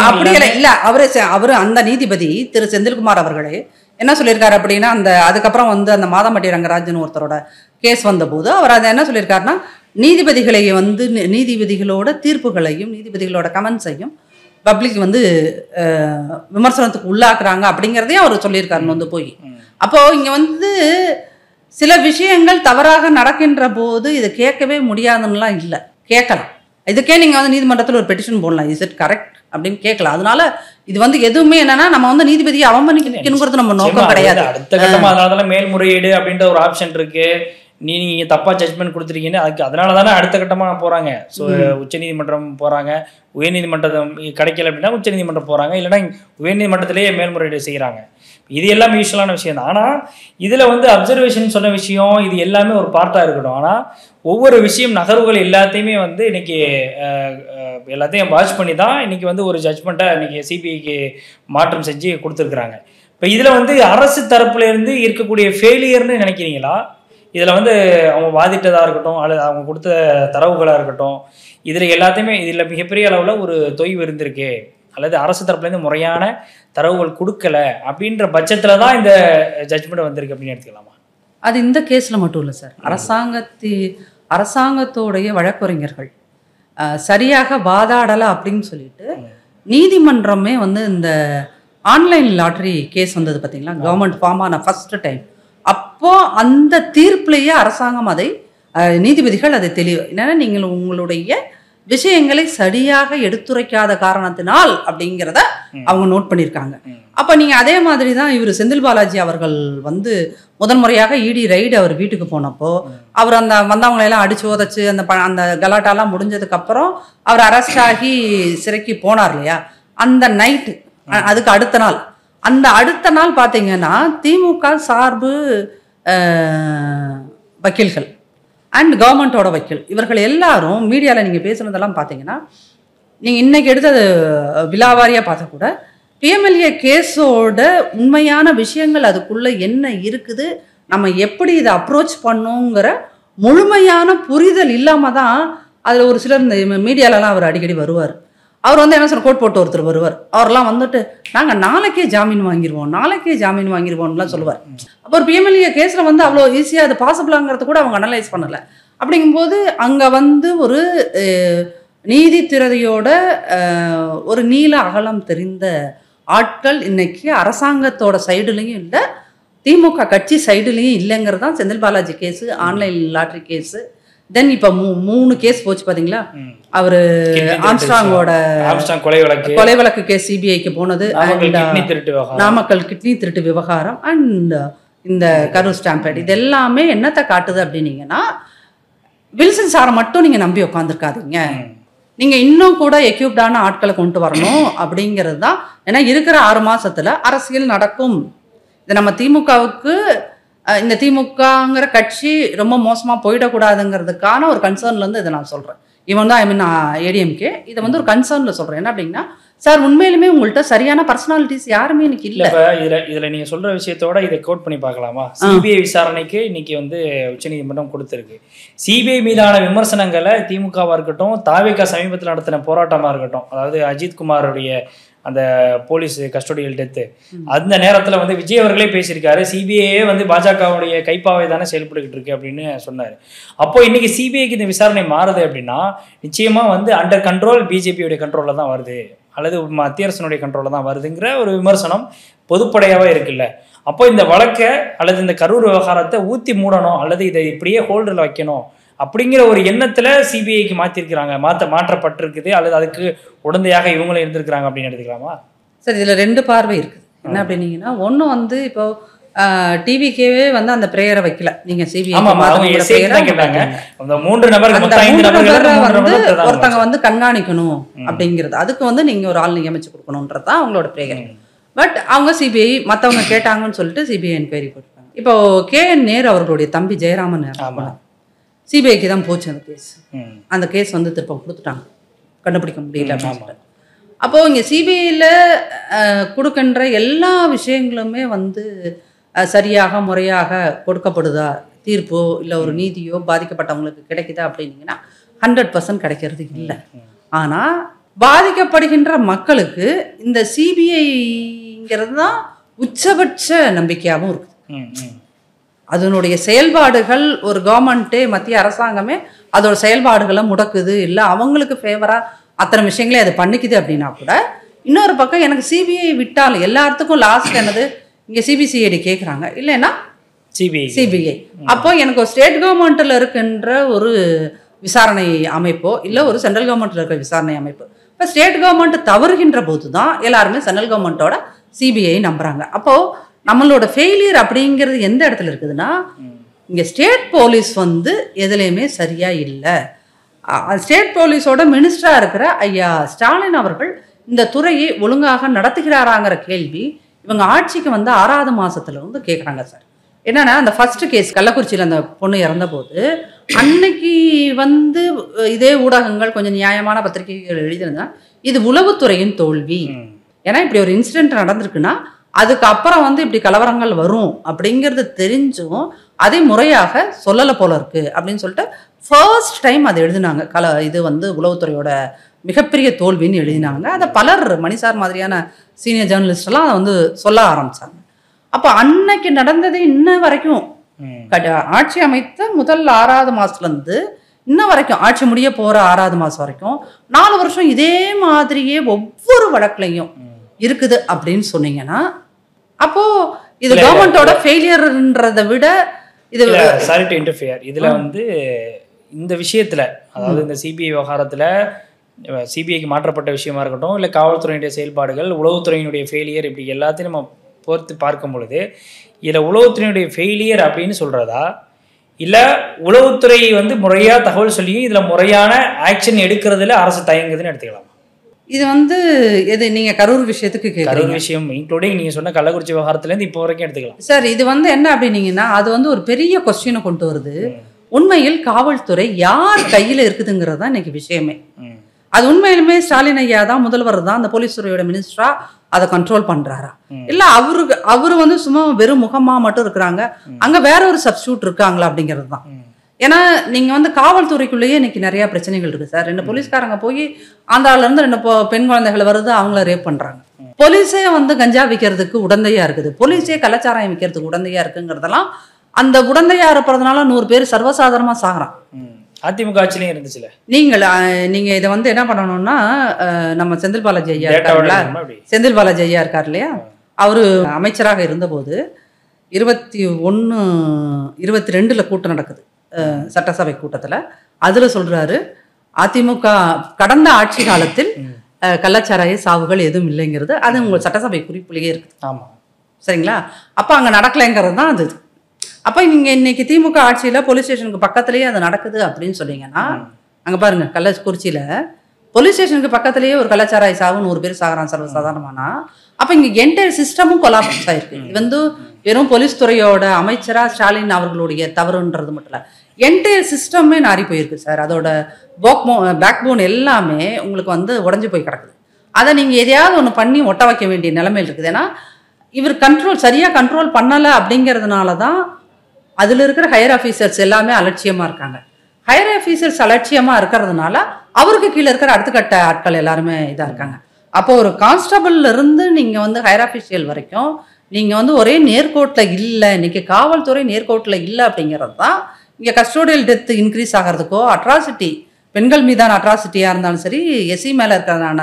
Speaker 2: அப்படி இல்ல அவரு அந்த நீதிபதி திரு செந்தில்குமார் அவர்களே என்ன சொல்லியிருக்காரு அப்படின்னா அதுக்கப்புறம் வந்து அந்த மாதம்பட்டி ரங்கராஜன் ஒருத்தரோட கேஸ் வந்தபோது அவர் அதை என்ன சொல்லியிருக்காருன்னா நீதிபதிகளை வந்து நீதிபதிகளோட தீர்ப்புகளையும் நீதிபதிகளோட கமெண்ட்ஸையும் பப்ளிக் வந்து விமர்சனத்துக்கு உள்ளாக்குறாங்க அப்படிங்கிறதையும் அவர் சொல்லியிருக்காருன்னு வந்து போய். அப்போ இங்க வந்து சில விஷயங்கள் தவறாக நடக்கின்ற போது இதை கேட்கவே முடியாதுன்னுலாம் இல்லை, கேட்கலாம். இதுக்கே நீங்க வந்து நீதிமன்றத்தில் ஒரு பெட்டிஷன் போடலாம், இஸ் இட் கரெக்ட் அப்படின்னு கேட்கலாம். அதனால இது வந்து எதுவுமே என்னன்னா நம்ம வந்து நீதிபதியை அவமதிக்கணுங்கிறது நம்ம நோக்கம் கிடையாது.
Speaker 1: அடுத்த கட்டமா அதனால மேல்முறையீடு அப்படின்ற ஒரு ஆப்ஷன் இருக்கு. நீங்க தப்பா ஜட்மெண்ட் கொடுத்துருக்கீங்கன்னு அதுக்கு அதனால தானே அடுத்த கட்டமா போறாங்க. ஸோ உச்சநீதிமன்றம் போறாங்க, உயர்நீதிமன்றம் கிடைக்கல அப்படின்னா உச்சநீதிமன்றம் போறாங்க, இல்லைன்னா உயர்நீதிமன்றத்திலேயே மேல்முறையீடு செய்யறாங்க. இது எல்லாமே யூஸ்வலான விஷயம் தான். ஆனால் இதில் வந்து அப்சர்வேஷன் சொன்ன விஷயம் இது எல்லாமே ஒரு பார்ட்டாக இருக்கட்டும். ஆனால் ஒவ்வொரு விஷயம் நகர்வுகள் எல்லாத்தையுமே வந்து இன்னைக்கு எல்லாத்தையும் வாட்ச் பண்ணி தான் இன்னைக்கு வந்து ஒரு ஜட்ஜ்மெண்ட்டை இன்னைக்கு சிபிஐக்கு மாற்றம் செஞ்சு கொடுத்துருக்குறாங்க. இப்போ இதில் வந்து அரசு தரப்புல இருந்து இருக்கக்கூடிய ஃபெயிலியர்னு நினைக்கிறீங்களா? இதில் வந்து அவங்க வாதிட்டதாக இருக்கட்டும் அல்லது அவங்க கொடுத்த தரவுகளாக இருக்கட்டும், இதில் எல்லாத்தையுமே இதில் மிகப்பெரிய அளவில் ஒரு தொய்வு இருந்திருக்கு அல்லது அரசு தரப்புலேருந்து முறையான தரவுகள் கொடுக்கல அப்படின்ற பட்சத்தில் தான் இந்த ஜட்ஜ்மெண்ட் வந்திருக்கு அப்படின்னு எடுத்துக்கலாமா?
Speaker 2: அது இந்த கேஸில் மட்டும் இல்லை சார், அரசாங்கத்தோடைய வழக்கறிஞர்கள் சரியாக வாதாடலை அப்படின்னு சொல்லிட்டு நீதிமன்றமே வந்து இந்த ஆன்லைன் லாட்ரி கேஸ் வந்தது பார்த்தீங்களா, கவர்மெண்ட் ஃபார்ம் ஆன ஃபர்ஸ்ட் டைம், அப்போ அந்த தீர்ப்புலேயே அரசாங்கம் அதை நீதிபதிகள் அதை தெளிவு என்னன்னா நீங்கள் உங்களுடைய விஷயங்களை சரியாக எடுத்துரைக்காத காரணத்தினால் அப்படிங்கிறத அவங்க நோட் பண்ணியிருக்காங்க. அப்போ நீங்கள் அதே மாதிரி தான் இவர் செந்தில் பாலாஜி அவர்கள் வந்து முதல் முறையாக இடி ரைடு அவர் வீட்டுக்கு போனப்போ அவர் அந்த வந்தவங்களெல்லாம் அடிச்சு உதச்சு அந்த கலாட்டாலாம் முடிஞ்சதுக்கப்புறம் அவர் அரெஸ்ட் ஆகி சிறைக்கு போனார் இல்லையா, அந்த நைட்டு அதுக்கு அடுத்த நாள் பார்த்தீங்கன்னா திமுக சார்பு வக்கீல்கள் அண்ட் கவர்மெண்ட்டோட வக்கீல் இவர்கள் எல்லாரும் மீடியாவில் நீங்கள் பேசுனதெல்லாம் பார்த்தீங்கன்னா நீங்கள் இன்றைக்கி எடுத்தது விலாவாரியாக பார்த்தா கூட பிஎம்எல்ஏ கேஸோட உண்மையான விஷயங்கள் அதுக்குள்ளே என்ன இருக்குது, நம்ம எப்படி இதை அப்ரோச் பண்ணோங்கிற முழுமையான புரிதல் இல்லாமல் தான் அதில் ஒரு சிலர் இந்த மீடியாலலாம் அவர் அடிக்கடி வருவார். அவர் வந்து என்ன சொன்ன கோட் போட்டு ஒருத்தர் வருவார், அவரெல்லாம் வந்துட்டு நாங்கள் நாளைக்கே ஜாமீன் வாங்கிடுவோம்லாம் சொல்லுவார். அப்போ ஒரு பிஎம்எல்ஏ கேஸில் வந்து அவ்வளோ ஈஸியாக அது பாசிபிளாங்கிறது கூட அவங்க அனலைஸ் பண்ணலை. அப்படிங்கும்போது அங்கே வந்து ஒரு நீதித்துறையோட ஒரு நீல அகலம் தெரிந்த ஆட்கள் இன்னைக்கு அரசாங்கத்தோட சைடுலையும் இல்லை, திமுக கட்சி சைடுலையும் இல்லைங்கிறது தான் Senthil Balaji case, online lottery case, then இப்போ 3 கேஸ் போச்சு பார்த்தீங்களா. அவர் ஆம்ஸ்ட்ராங்கோட கொலை வழக்கு கேஸ் சிபிஐக்கு போனது, நாமக்கல் கிட்னி திருட்டு விவகாரம் அண்ட் இந்த கரூர் ஸ்டாம்பேட், இது எல்லாமே என்னத்தை காட்டுது அப்படின்னீங்கன்னா, வில்சன் சாரை மட்டும் நீங்கள் நம்பி உட்காந்துருக்காதீங்க, நீங்கள் இன்னும் கூட எக்யூப்டான ஆட்களை கொண்டு வரணும் அப்படிங்கிறது தான். ஏன்னா இருக்கிற 6 மாசத்துல அரசியல் நடக்கும். இது நம்ம திமுகவுக்கு, இந்த திமுகங்கிற கட்சி ரொம்ப மோசமாக போயிடக்கூடாதுங்கிறதுக்கான ஒரு கன்சர்ன்லேருந்து இதை நான் சொல்கிறேன். இவன் தான் ஏடிஎம்கே இதை வந்து ஒரு கன்சர்னில் சொல்கிறேன். என்ன அப்படின்னா, சார் உண்மையிலுமே உங்கள்கிட்ட சரியான பர்சனாலிட்டிஸ் யாருமே இன்னைக்கு இல்லை.
Speaker 1: இதுல நீங்க சொல்ற விஷயத்தோட இதை கோட் பண்ணி பார்க்கலாமா? சிபிஐ விசாரணைக்கு இன்னைக்கு வந்து உச்சநீதிமன்றம் கொடுத்திருக்கு. சிபிஐ மீதான விமர்சனங்களை திமுகவா இருக்கட்டும், தாவேகா சமீபத்தில் நடத்தின போராட்டமா இருக்கட்டும், அதாவது அஜித்குமாருடைய அந்த போலீஸ் கஸ்டோடியல் டெத்து, அந்த நேரத்தில் வந்து விஜய் அவர்களே பேசியிருக்காரு, சிபிஐயே வந்து பாஜகவுடைய கைப்பாவை தானே செயல்பட்டுக்கிட்டு இருக்கு அப்படின்னு சொன்னார். அப்போ இன்னைக்கு சிபிஐக்கு இந்த விசாரணை மாறுது அப்படின்னா நிச்சயமா வந்து அண்டர் கண்ட்ரோல் பிஜேபியோடைய கண்ட்ரோலில் தான் வருது, அல்லது மத்திய அரசனுடைய கண்ட்ரோலில் தான் வருதுங்கிற ஒரு விமர்சனம் பொதுப்படையாகவே இருக்குல்ல. அப்போ இந்த வழக்கை அல்லது இந்த கரூர் விவகாரத்தை ஊற்றி மூடணும், அல்லது இதை இப்படியே ஹோல்டில் வைக்கணும் அப்படிங்கிற ஒரு எண்ணத்தில் சிபிஐக்கு மாற்றிருக்கிறாங்க, மாற்றப்பட்டிருக்குது, அல்லது அதுக்கு உடந்தையாக இவங்களும் இருந்திருக்கிறாங்க அப்படின்னு எடுத்துக்கலாமா?
Speaker 2: சார் இதில் 2 பார்வை இருக்குது. என்ன அப்படின்னீங்கன்னா, ஒன்று வந்து இப்போ டிவிக்கே வந்து அந்த பிரேயரை வைக்கல, நீங்க சிபிஐ
Speaker 1: கேட்டாங்க, அந்த 3 நபர்கள்
Speaker 2: வந்து ஒருத்தங்க வந்து கண்காணிக்கணும் அப்படிங்கிறது, அதுக்கு வந்து நீங்க ஒரு ஆள் நியமிச்சு கொடுக்கணும்ன்றது தான் அவங்களோட பிரேயர். பட் அவங்க சிபிஐ மற்றவங்க கேட்டாங்கன்னு சொல்லிட்டு சிபிஐ என்கொயரி போட்டுருக்காங்க. இப்போ KN நேரு அவர்களுடைய தம்பி ஜெயராமன் சிபிஐக்கு தான் போச்சு அந்த கேஸ். அந்த கேஸ் வந்து திருப்ப கொடுத்துட்டாங்க, கண்டுபிடிக்க முடியல அப்படின்னு சொல்லிட்டு. அப்போது இங்கே சிபிஐயில் கொடுக்கின்ற எல்லா விஷயங்களுமே வந்து சரியாக முறையாக கொடுக்கப்படுதா, தீர்ப்போ இல்லை ஒரு நீதியோ பாதிக்கப்பட்டவங்களுக்கு கிடைக்குதா அப்படின்னீங்கன்னா 100% கிடைக்கிறது இல்லை. ஆனால் பாதிக்கப்படுகின்ற மக்களுக்கு இந்த சிபிஐங்கிறது தான் உச்சபட்ச நம்பிக்கையாகவும் இருக்குது. அதனுடைய செயல்பாடுகள் ஒரு கவர்மெண்ட்டே, மத்திய அரசாங்கமே அதோட செயல்பாடுகளை முடக்குது, இல்லை அவங்களுக்கு ஃபேவராக அத்தனை விஷயங்களே அது பண்ணிக்குது அப்படின்னா கூட, இன்னொரு பக்கம் எனக்கு சிபிஐ விட்டால் எல்லாத்துக்கும் லாஸ்ட் என்னது, இங்கே சிபிசிஐடி கேட்குறாங்க, இல்லைன்னா சிபிஐ. அப்போ எனக்கு ஒரு ஸ்டேட் கவர்மெண்ட்டில் இருக்கின்ற ஒரு விசாரணை அமைப்போ இல்லை ஒரு சென்ட்ரல் கவர்மெண்ட்டில் இருக்கிற விசாரணை அமைப்பு, இப்போ ஸ்டேட் கவர்மெண்ட் தவறுகின்ற போது தான் எல்லாருமே சென்ட்ரல் கவர்மெண்ட்டோட சிபிஐ நம்புகிறாங்க. அப்போது நம்மளோட ஃபெயிலியர் அப்படிங்கிறது எந்த இடத்துல இருக்குதுன்னா, இங்கே ஸ்டேட் போலீஸ் வந்து எதுலேயுமே சரியாக இல்லை. ஸ்டேட் போலீஸோட மினிஸ்டராக இருக்கிற ஐயா ஸ்டாலின் அவர்கள் இந்த துறையை ஒழுங்காக நடத்துகிறாராங்கிற கேள்வி இவங்க ஆட்சிக்கு வந்து 6வது மாதத்துல வந்து கேட்குறாங்க சார். என்னன்னா, அந்த ஃபர்ஸ்ட் கேஸ் கள்ளக்குறிச்சியில் அந்த பொண்ணு இறந்த போது அன்னைக்கு வந்து இதே ஊடகங்கள் கொஞ்சம் நியாயமான பத்திரிகைகள் எழுதியிருந்தா இது உளவுத்துறையின் தோல்வி, ஏன்னா இப்படி ஒரு இன்சிடென்ட் நடந்திருக்குன்னா அதுக்கப்புறம் வந்து இப்படி கலவரங்கள் வரும் அப்படிங்கிறது தெரிஞ்சும் அதே முறையாக சொல்லலை போல இருக்கு அப்படின்னு சொல்லிட்டு ஃபர்ஸ்ட் டைம் அதை எழுதினாங்க. இது வந்து உளவுத்துறையோட மிகப்பெரிய தோல்வின்னு எழுதினாங்க. அதை பலர், மணிசார் மாதிரியான சீனியர் ஜேர்னலிஸ்டெல்லாம் அதை வந்து சொல்ல ஆரம்பித்தாங்க. அப்போ அன்னைக்கு நடந்தது இன்ன வரைக்கும் ஆட்சி அமைத்த முதல் 6வது மாதத்துலேருந்து இன்ன வரைக்கும் ஆட்சி முடிய போகிற 6வது மாதம் வரைக்கும் 4 வருஷம் இதே மாதிரியே ஒவ்வொரு வழக்குலையும் இருக்குது அப்படின்னு சொன்னீங்கன்னா, அப்போ இது கவர்மெண்டோட ஃபெயிலியர்ன்றதை விட இது
Speaker 1: சாரி டு இன்டர்ஃபியர். இதில் வந்து இந்த விஷயத்தில், அதாவது இந்த சிபிஐ விவகாரத்தில் சிபிஐக்கு மாற்றப்பட்ட விஷயமா இருக்கட்டும், இல்லை காவல்துறையினுடைய செயல்பாடுகள், உளவுத்துறையினுடைய ஃபெயிலியர், இப்படி எல்லாத்தையும் நம்ம பொறுத்து பார்க்கும் பொழுது இதில் உளவுத்துறையினுடைய ஃபெயிலியர் அப்படின்னு சொல்கிறதா, இல்லை உளவுத்துறை வந்து முறையாக தகவல் சொல்லியும் இதில் முறையான ஆக்ஷன் எடுக்கிறதுல அரசு தயங்குதுன்னு எடுத்துக்கலாம்?
Speaker 2: இது வந்து எது நீங்கள் கரூர் விஷயத்துக்கு
Speaker 1: கரூர் விஷயம் இன்க்ளூடிங் நீங்கள் சொன்ன கள்ளக்குறிச்சி விவகாரத்துலேருந்து இப்போ வரைக்கும் எடுத்துக்கலாம்
Speaker 2: சார். இது வந்து என்ன அப்படின்னீங்கன்னா, அது வந்து ஒரு பெரிய கொஸ்டினை கொண்டு வருது. உண்மையில் காவல்துறை யார் கையில் இருக்குதுங்கிறது தான் இன்னைக்கு விஷயமே. அது உண்மையிலுமே ஸ்டாலின் ஐயா தான், முதல்வர் தான், அந்த போலீஸ் துறையோட மினிஸ்டரா அதை கண்ட்ரோல் பண்றாரா, இல்லை அவரு வந்து சும்மா வெறும் முகமா மட்டும் இருக்கிறாங்க, அங்க வேற ஒரு சப்ஸ்டியூட் இருக்காங்களா அப்படிங்கிறது தான். ஏன்னா நீங்கள் வந்து காவல்துறைக்குள்ளேயே இன்னைக்கு நிறையா பிரச்சனைகள் இருக்குது சார். 2 போலீஸ்காரங்க போய் ஆந்திராவிலேருந்து 2 பெண் குழந்தைகள் வருது, அவங்கள ரேப் பண்ணுறாங்க. போலீஸே வந்து கஞ்சா விற்கிறதுக்கு உடந்தையாக இருக்குது, போலீஸே கலாச்சாரம் விற்கிறதுக்கு உடந்தையாக இருக்குங்கிறதெல்லாம், அந்த உடந்தையாக இருப்பதுனால 100 பேர் சர்வசாதாரணமாக சாகிறான்.
Speaker 1: அதிமுக ஆட்சியிலையும் இருந்துச்சுல.
Speaker 2: நீங்கள் இதை வந்து என்ன பண்ணணும்னா, நம்ம செந்தில் பாலாஜி ஐயா இருக்காருல்ல, செந்தில் பாலாஜி ஐயா இருக்கார் இல்லையா, அவர் அமைச்சராக இருந்தபோது 21-22 கூட்டம் நடக்குது சட்டசபை கூட்டத்தில். அதில் சொல்கிறாரு, அதிமுக கடந்த ஆட்சி காலத்தில் கள்ளச்சாராய சாவுகள் எதுவும் இல்லைங்கிறது. அது உங்கள் சட்டசபை குறிப்பிலேயே இருக்குது.
Speaker 1: ஆமாம்,
Speaker 2: சரிங்களா? அப்போ அங்கே நடக்கலைங்கிறது தான் அது. அப்போ நீங்கள் இன்னைக்கு திமுக ஆட்சியில் போலீஸ் ஸ்டேஷனுக்கு பக்கத்துலேயே அது நடக்குது அப்படின்னு சொன்னீங்கன்னா, அங்கே பாருங்க, கள்ளக்குறிச்சியில் போலீஸ் ஸ்டேஷனுக்கு பக்கத்துலேயே ஒரு கள்ளச்சாராய சாவு 100 பேர் சாகிறான் சர்வசாதாரணமானா, அப்போ இங்கே என்டையர் சிஸ்டமும் கொலாப்ஸ் ஆயிருக்கு. இது வந்து வெறும் போலீஸ் துறையோட அமைச்சரா ஸ்டாலின் அவர்களுடைய தவறுன்றது மட்டும் இல்லை, என்டையர் சிஸ்டமே நாரி போயிருக்கு சார். அதோட பேக் போன் எல்லாமே உங்களுக்கு வந்து உடஞ்சி போய் கிடக்குது. அதை நீங்கள் எதையாவது ஒன்று பண்ணி ஒட்ட வைக்க வேண்டிய நிலைமையில் இருக்குது. ஏன்னா இவர் சரியாக கண்ட்ரோல் பண்ணலை அப்படிங்கிறதுனால தான் அதில் இருக்கிற ஹையர் ஆஃபீஸர்ஸ் எல்லாமே அலட்சியமாக இருக்காங்க. ஹையர் ஆஃபீஸர்ஸ் அலட்சியமாக இருக்கிறதுனால அவருக்கு கீழே இருக்கிற அடுத்த கட்ட ஆட்கள் எல்லாருமே இதாக இருக்காங்க. அப்போ ஒரு கான்ஸ்டபிள்ல இருந்து நீங்கள் வந்து ஹையர் ஆஃபீஷியல் வரைக்கும் நீங்கள் வந்து ஒரே நேர்கோட்டில் இல்லை, இன்னைக்கு காவல்துறை நேர்கோட்டில் இல்லை அப்படிங்கிறது தான் இங்கே கஸ்டோடியல் டெத் இன்க்ரீஸ் ஆகிறதுக்கோ, அட்ராசிட்டி பெண்கள் மீதான அட்ராசிட்டியாக இருந்தாலும் சரி, எஸ்சி மேலே இருக்கிறதான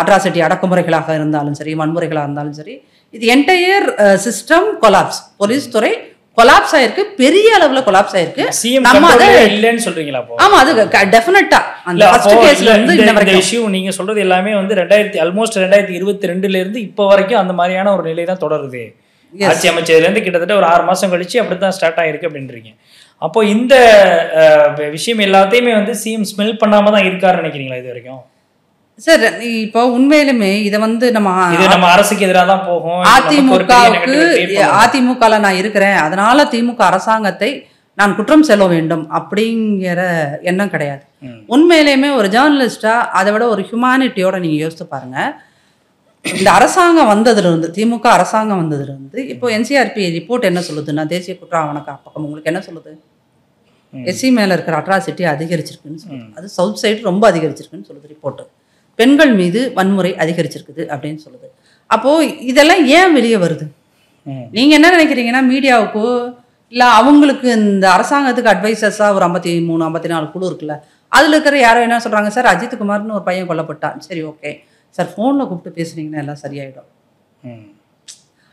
Speaker 2: அட்ராசிட்டி அடக்குமுறைகளாக இருந்தாலும் சரி, வன்முறைகளாக இருந்தாலும் சரி, இது என்டையர் சிஸ்டம் கொலாப்ஸ். போலீஸ் துறை கொலாப்ஸ் ஆயிருக்கு, பெரிய அளவுல கொலாப்ஸ் ஆயிருக்கு.
Speaker 1: நம்ம அத இல்லன்னு சொல்றீங்களா?
Speaker 2: ஆமா, அது டெஃபினட்டா அந்த ஃபர்ஸ்ட் கேஸ்ல இருந்து இந்த வரைக்கும்
Speaker 1: இஷ்யூ நீங்க சொல்றது எல்லாமே வந்து ஆல்மோஸ்ட் 2022ல இருந்து இப்போ வரைக்கும் அந்த மாதிரியான ஒரு நிலை தான் தொடருது. ஆட்சி அமைச்சதுல இருந்து கிட்டத்தட்ட ஒரு 6 மாசம் கழிச்சு அப்படித்தான் ஸ்டார்ட் ஆயிருக்கு அப்படின்றீங்க. அப்போ இந்த விஷயம் எல்லாத்தையுமே வந்து சிஎம் ஸ்மெல் பண்ணாம தான் இருக்காருன்னு நினைக்கிறீங்களா இது வரைக்கும்?
Speaker 2: சார், இப்போ உண்மையிலுமே இதை வந்து நம்ம
Speaker 1: அரசுக்கு எதிராக தான் போகும்.
Speaker 2: அதிமுகல நான் இருக்கிறேன், அதனால திமுக அரசாங்கத்தை நான் குற்றம் சொல்ல வேண்டும் அப்படிங்கிற எண்ணம் கிடையாது. உண்மையிலுமே ஒரு ஜேர்னலிஸ்டா அதை விட ஒரு ஹியூமானிட்டியோட நீங்க யோசித்து பாருங்க. இந்த அரசாங்கம் வந்ததுலேருந்து, திமுக அரசாங்கம் வந்ததுலேருந்து இப்போ என்சிஆர்பி ரிப்போர்ட் என்ன சொல்லுதுன்னா, தேசிய குற்ற ஆவண காப்பகம் உங்களுக்கு என்ன சொல்லுது? எஸ்சி மேலே இருக்கிற அட்ராசிட்டி அதிகரிச்சிருக்குன்னு சொல்லுது. அது சவுத் சைடு ரொம்ப அதிகரிச்சிருக்குன்னு சொல்லுது ரிப்போர்ட்டு. பெண்கள் மீது வன்முறை அதிகரிச்சிருக்குது அப்படின்னு சொல்லுது. அப்போது இதெல்லாம் ஏன் வெளியே வருது? நீங்கள் என்ன நினைக்கிறீங்கன்னா, மீடியாவுக்கோ இல்லை அவங்களுக்கு இந்த அரசாங்கத்துக்கு அட்வைசர்ஸாக ஒரு 53-54 குழு இருக்குல்ல, அதில் இருக்கிற யாரோ என்ன சொல்கிறாங்க, சார் அஜித் குமார்னு ஒரு பையன் கொல்லப்பட்டான், சரி ஓகே சார், ஃபோனில் கூப்பிட்டு பேசுனீங்கன்னா எல்லாம் சரியாயிடும்.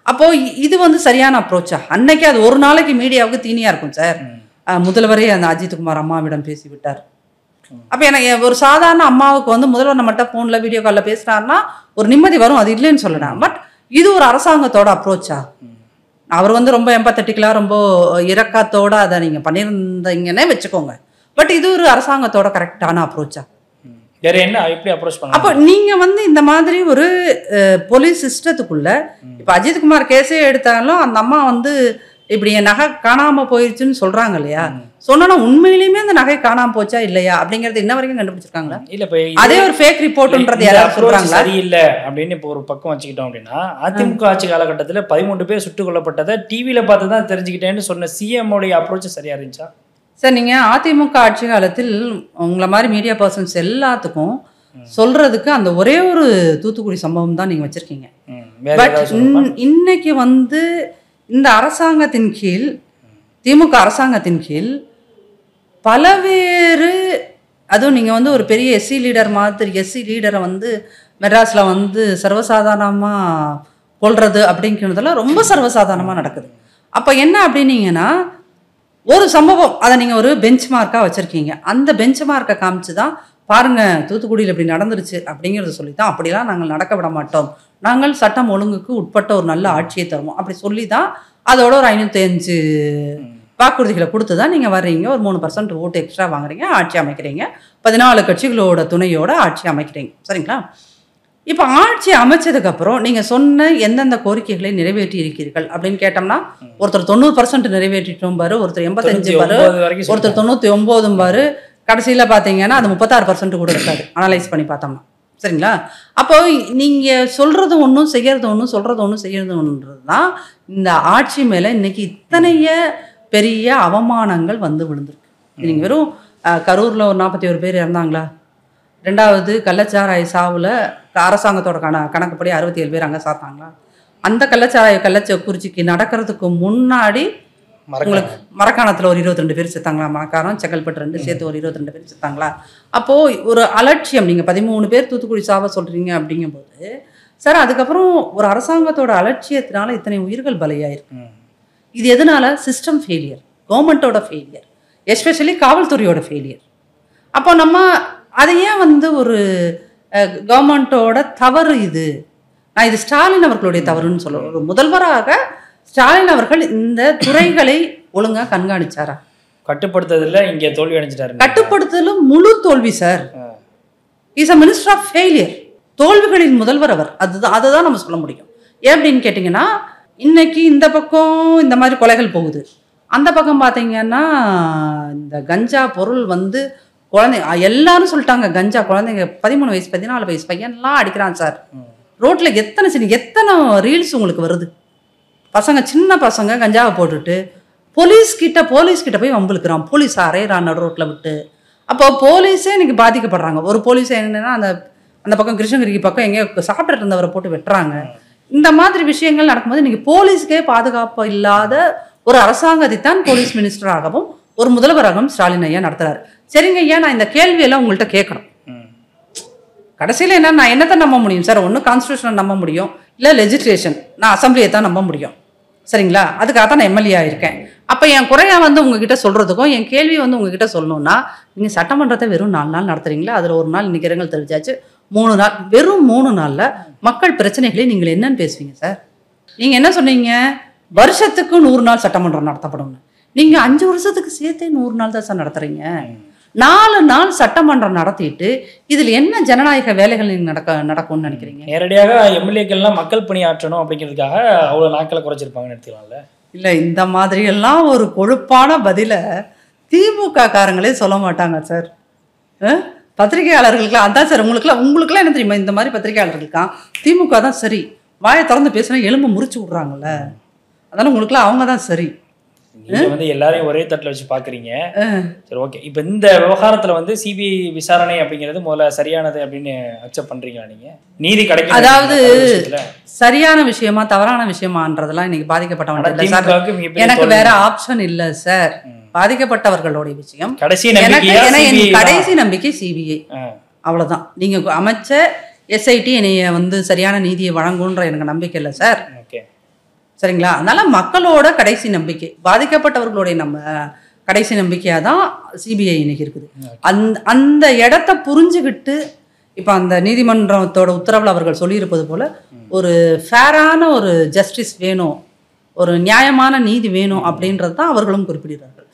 Speaker 2: அப்போது இது வந்து சரியான அப்ரோச்சா? அன்னைக்கு அது ஒரு நாளைக்கு மீடியாவுக்கு தீனியாக இருக்கும் சார். முதல்வரே அந்த அஜித் குமார் அம்மாவிடம் பேசிவிட்டார். அப்போ எனக்கு ஒரு சாதாரண அம்மாவுக்கு வந்து முதல்வர் நம்மகிட்ட ஃபோனில் வீடியோ காலில் பேசுனாருன்னா ஒரு நிம்மதி வரும், அது இல்லைன்னு சொல்லலாம். பட் இது ஒரு அரசாங்கத்தோட அப்ரோச்சா? அவர் வந்து ரொம்ப எம்பத்தட்டிக்கலாக ரொம்ப இரக்கத்தோட அதை நீங்கள் பண்ணியிருந்தீங்கன்னே வச்சுக்கோங்க. பட் இது ஒரு அரசாங்கத்தோட கரெக்டான அப்ரோச்சா?
Speaker 1: வேற என்ன எப்படி அப்ரோச் பண்ண?
Speaker 2: அப்போ நீங்கள் வந்து இந்த மாதிரி ஒரு போலீஸ் சிஸ்டத்துக்குள்ள இப்போ அஜித் குமார் கேஸே எடுத்தாலும் அந்த அம்மா வந்து இப்படி என் நகை காணாம போயிடுச்சுன்னு சொல்றாங்க இல்லையா, சொன்னா உண்மையிலுமே அந்த நகை காணாம போச்சா இல்லையா அப்படிங்கறது இன்ன வரைக்கும் கண்டுபிடிச்சிருக்காங்களா?
Speaker 1: இல்ல
Speaker 2: அதே ஒரு ஃபேக் ரிப்போர்ட்ன்றது யாராவது சொல்றாங்களா?
Speaker 1: சரியில்லை அப்படின்னு இப்போ ஒரு பக்கம் வச்சுக்கிட்டோம் அப்படின்னா, அதிமுக ஆட்சி காலகட்டத்தில் 13 பேர் சுட்டுக் கொல்லப்பட்டதை டிவியில பார்த்து தான் தெரிஞ்சுக்கிட்டேன்னு சொன்ன சிஎம் உடைய அப்ரோச் சரியா இருந்துச்சா?
Speaker 2: சார், நீங்க அதிமுக ஆட்சி காலத்தில் உங்களை மாதிரி மீடியா பர்சன்ஸ் எல்லாத்துக்கும் சொல்றதுக்கு அந்த ஒரே ஒரு தூத்துக்குடி சம்பவம் தான் நீங்க வச்சிருக்கீங்க. பட் இன்னைக்கு வந்து இந்த அரசாங்கத்தின் கீழ், திமுக அரசாங்கத்தின் கீழ் பலவேறு, அதுவும் நீங்கள் வந்து ஒரு பெரிய எஸ்சி லீடர் மாதிரி, எஸ்சி லீடரை வந்து மெட்ராஸில் வந்து சர்வசாதாரணமாக கொள்வது அப்படிங்கிறதெல்லாம் ரொம்ப சர்வசாதாரணமாக நடக்குது. அப்போ என்ன அப்படின்னீங்கன்னா, ஒரு சம்பவம் அதை நீங்கள் ஒரு பெஞ்ச் மார்க்காக வச்சுருக்கீங்க. அந்த பெஞ்ச் மார்க்கை காமிச்சு தான் பாருங்கள் தூத்துக்குடியில் இப்படி நடந்துருச்சு அப்படிங்கிறத சொல்லி தான், அப்படிலாம் நாங்கள் நடக்க விட மாட்டோம், நாங்கள் சட்டம் ஒழுங்குக்கு உட்பட்ட ஒரு நல்ல ஆட்சியை தருவோம் அப்படி சொல்லி தான் அதோட ஒரு 505 வாக்குறுதிகளை கொடுத்து தான் நீங்கள் வர்றீங்க. ஒரு 3% ஓட்டு எக்ஸ்ட்ரா வாங்குறீங்க, ஆட்சி அமைக்கிறீங்க, 14 கட்சிகளோட துணையோட ஆட்சி அமைக்கிறீங்க. சரிங்களா? இப்போ ஆட்சி அமைச்சதுக்கப்புறம் நீங்கள் சொன்ன எந்தெந்த கோரிக்கைகளை நிறைவேற்றி இருக்கிறீர்கள் அப்படின்னு கேட்டோம்னா, ஒருத்தர் 90% நிறைவேற்றிட்டோம் பாரு, ஒருத்தர் 85 பாரு, ஒருத்தர் 99 பாரு, கடைசியில் பார்த்தீங்கன்னா அது 36% கூட இருக்காது அனலைஸ் பண்ணி பார்த்தோம்னா. சரிங்களா? அப்போ நீங்கள் சொல்கிறது ஒன்றும் செய்கிறது ஒன்றும், சொல்கிறது ஒன்றும் செய்கிறது ஒன்றுன்றது தான் இந்த ஆட்சி மேலே இன்னைக்கு இத்தனைய பெரிய அவமானங்கள் வந்து விழுந்திருக்கு. நீங்கள் வெறும் கரூரில் ஒரு 41 பேர் இறந்தாங்களா? 2வது கள்ளச்சாராய சாவில் அரசாங்கத்தோட கணக்குப்படி 67 பேர் அங்கே சாத்தாங்களா? அந்த கள்ளக்குறிச்சிக்கு நடக்கிறதுக்கு முன்னாடி உங்களுக்கு மரக்காணத்தில் ஒரு 22 பேர் செத்தாங்களா, மரக்காணம் செங்கல்பட்டு 2 சேர்த்து ஒரு 22 பேர் செத்தாங்களா? அப்போது ஒரு அலட்சியம். நீங்கள் 13 பேர் தூத்துக்குடி சாவ சொல்கிறீங்க அப்படிங்கும்போது சார், அதுக்கப்புறம் ஒரு அரசாங்கத்தோட அலட்சியத்தினால இத்தனை உயிர்கள் பலியாயிருக்கு. இது எதனால? சிஸ்டம் ஃபெயிலியர், கவர்மெண்ட்டோட ஃபெயிலியர், எஸ்பெஷலி காவல்துறையோட ஃபெயிலியர். அப்போ நம்ம அதையே ஒரு கவர்மெண்ட்டோட தவறு இது, நான் இது ஸ்டாலின் அவர்களுடைய தவறுன்னு சொல்லுவேன். ஒரு முதல்வராக ஸ்டாலின் அவர்கள் இந்த துறைகளை ஒழுங்கா கண்காணிச்சாரா?
Speaker 1: கட்டுப்படுத்துறதுல இங்கே தோல்வி அடைஞ்சிட்டாரு.
Speaker 2: கட்டுப்படுத்துதலும் முழு தோல்வி sir. Is a minister of failure. தோல்விகளின் முதல்வர் அவர். அதை தான் நம்ம சொல்ல முடியும். ஏன் அப்படின்னு கேட்டிங்கன்னா, இன்னைக்கு இந்த பக்கம் இந்த மாதிரி கொலைகள் போகுது, அந்த பக்கம் பார்த்தீங்கன்னா இந்த கஞ்சா பொருள் குழந்தைங்க எல்லாரும் சொல்லிட்டாங்க, கஞ்சா குழந்தைங்க 13 வயசு 14 வயசு பையன்லாம் அடிக்கிறான் சார். ரோட்டில் எத்தனை ரீல்ஸ் உங்களுக்கு வருது. பசங்க, சின்ன பசங்க கஞ்சாவை போட்டுட்டு போலீஸ் கிட்ட போய் வம்புழுக்கிறான், போலீஸ் அரையிறான் நடு ரோட்டில் விட்டு. அப்போ போலீஸே இன்னைக்கு பாதிக்கப்படுறாங்க. ஒரு போலீஸ் என்னன்னா அந்த பக்கம் கிருஷ்ணகிரிக்கு பக்கம் எங்கேயோ சாப்பிட்டுட்டு இருந்தவரை போட்டு வெட்டுறாங்க. இந்த மாதிரி விஷயங்கள் நடக்கும்போது இன்னைக்கு போலீஸ்க்கே பாதுகாப்பு இல்லாத ஒரு அரசாங்கத்தை தான் போலீஸ் மினிஸ்டராகவும் ஒரு முதல்வராகவும் ஸ்டாலின் ஐயா நடத்துறாரு. சரிங்க ஐயா, நான் இந்த கேள்வியெல்லாம் உங்கள்கிட்ட கேட்கணும். கடைசியில் என்ன, நான் என்னத்தை நம்ப முடியும் சார்? ஒன்று கான்ஸ்டியூஷனை நம்ப முடியும், இல்லை லெஜிஸ்லேஷன், நான் அசம்பிளியை தான் நம்ப முடியும். சரிங்களா? அதுக்காக தான் நான் எம்எல்ஏ ஆகியிருக்கேன். அப்போ என் குறையா உங்ககிட்ட சொல்கிறதுக்கும் என் கேள்வி உங்ககிட்ட சொல்லணும்னா, நீங்கள் சட்டமன்றத்தை வெறும் 4 நாள் நடத்துறீங்களா? அதில் ஒரு நாள் இன்னைக்கு இரங்கல் தெரிவிச்சாச்சு, 3 நாள், வெறும் 3 நாளில் மக்கள் பிரச்சனைகளை நீங்கள் என்னன்னு பேசுவீங்க சார்? நீங்கள் என்ன சொன்னீங்க? வருஷத்துக்கு 100 நாள் சட்டமன்றம் நடத்தப்படும். நீங்கள் 5 வருஷத்துக்கு சேர்த்தே 100 நாள் தான் சார் நடத்துறீங்க. 4 நாள் சட்டமன்றம் நடத்திட்டு இதில் என்ன ஜனநாயக வேலைகள் நடக்கும்னு நினைக்கிறீங்க?
Speaker 1: நேரடியாக எம்எல்ஏக்கள்லாம் மக்கள் பணி ஆற்றணும் அப்படிங்கிறதுக்காக அவ்வளோ நாட்களை குறைச்சிருப்பாங்கன்னு எடுத்துக்கலாம்ல.
Speaker 2: இல்லை, இந்த மாதிரியெல்லாம் ஒரு கொழுப்பான பதிலை திமுக காரங்களே சொல்ல மாட்டாங்க சார். பத்திரிகையாளர்களுக்குலாம் அதான் சார். உங்களுக்குலாம் என்ன தெரியுமா? இந்த மாதிரி பத்திரிகையாளர்களுக்கான் திமுக தான் சரி. வாயை திறந்து பேசுனா எலும்பு முறிச்சு விட்றாங்கல்ல, அதனால உங்களுக்குலாம் அவங்க தான் சரி.
Speaker 1: நீங்க எல்லாரையும் ஒரே தட்டில் வச்சு பாக்குறீங்க. சரி, ஓகே. இப்போ இந்த விவகாரத்துல சிபிஐ விசாரணை அப்படிங்கிறது முதல்ல சரியானது அப்படின்னு அக்செப்ட் பண்றீங்களா நீங்க? நீதி கிடைக்கும்,
Speaker 2: அதாவது சரியான விஷயமா தவறான விஷயமான்றதெல்லாம் இன்னைக்கு பாதிக்கப்பட்டவங்க இல்லை சார். எனக்கு வேற ஆப்ஷன் இல்லை சார். பாதிக்கப்பட்டவர்களுடைய விஷயம் கடைசி நம்பிக்கை சிபிஐ, அவ்வளவுதான். நீங்க அமைச்ச எஸ்ஐடி என்னைய சரியான நீதியை வழங்குன்ற எனக்கு நம்பிக்கை இல்லை சார். சரிங்களா? அதனால மக்களோட கடைசி நம்பிக்கை, பாதிக்கப்பட்டவர்களுடைய கடைசி நம்பிக்கையாக தான் சிபிஐ இன்னைக்கு இருக்குது. அந்த இடத்த புரிஞ்சுக்கிட்டு இப்போ அந்த நீதிமன்றத்தோட உத்தரவில் அவர்கள் சொல்லியிருப்பது போல ஒரு ஃபேரான ஒரு ஜஸ்டிஸ் வேணும், ஒரு நியாயமான நீதி வேணும் அப்படின்றது தான் அவர்களும் குறிப்பிடுகிறார்கள்.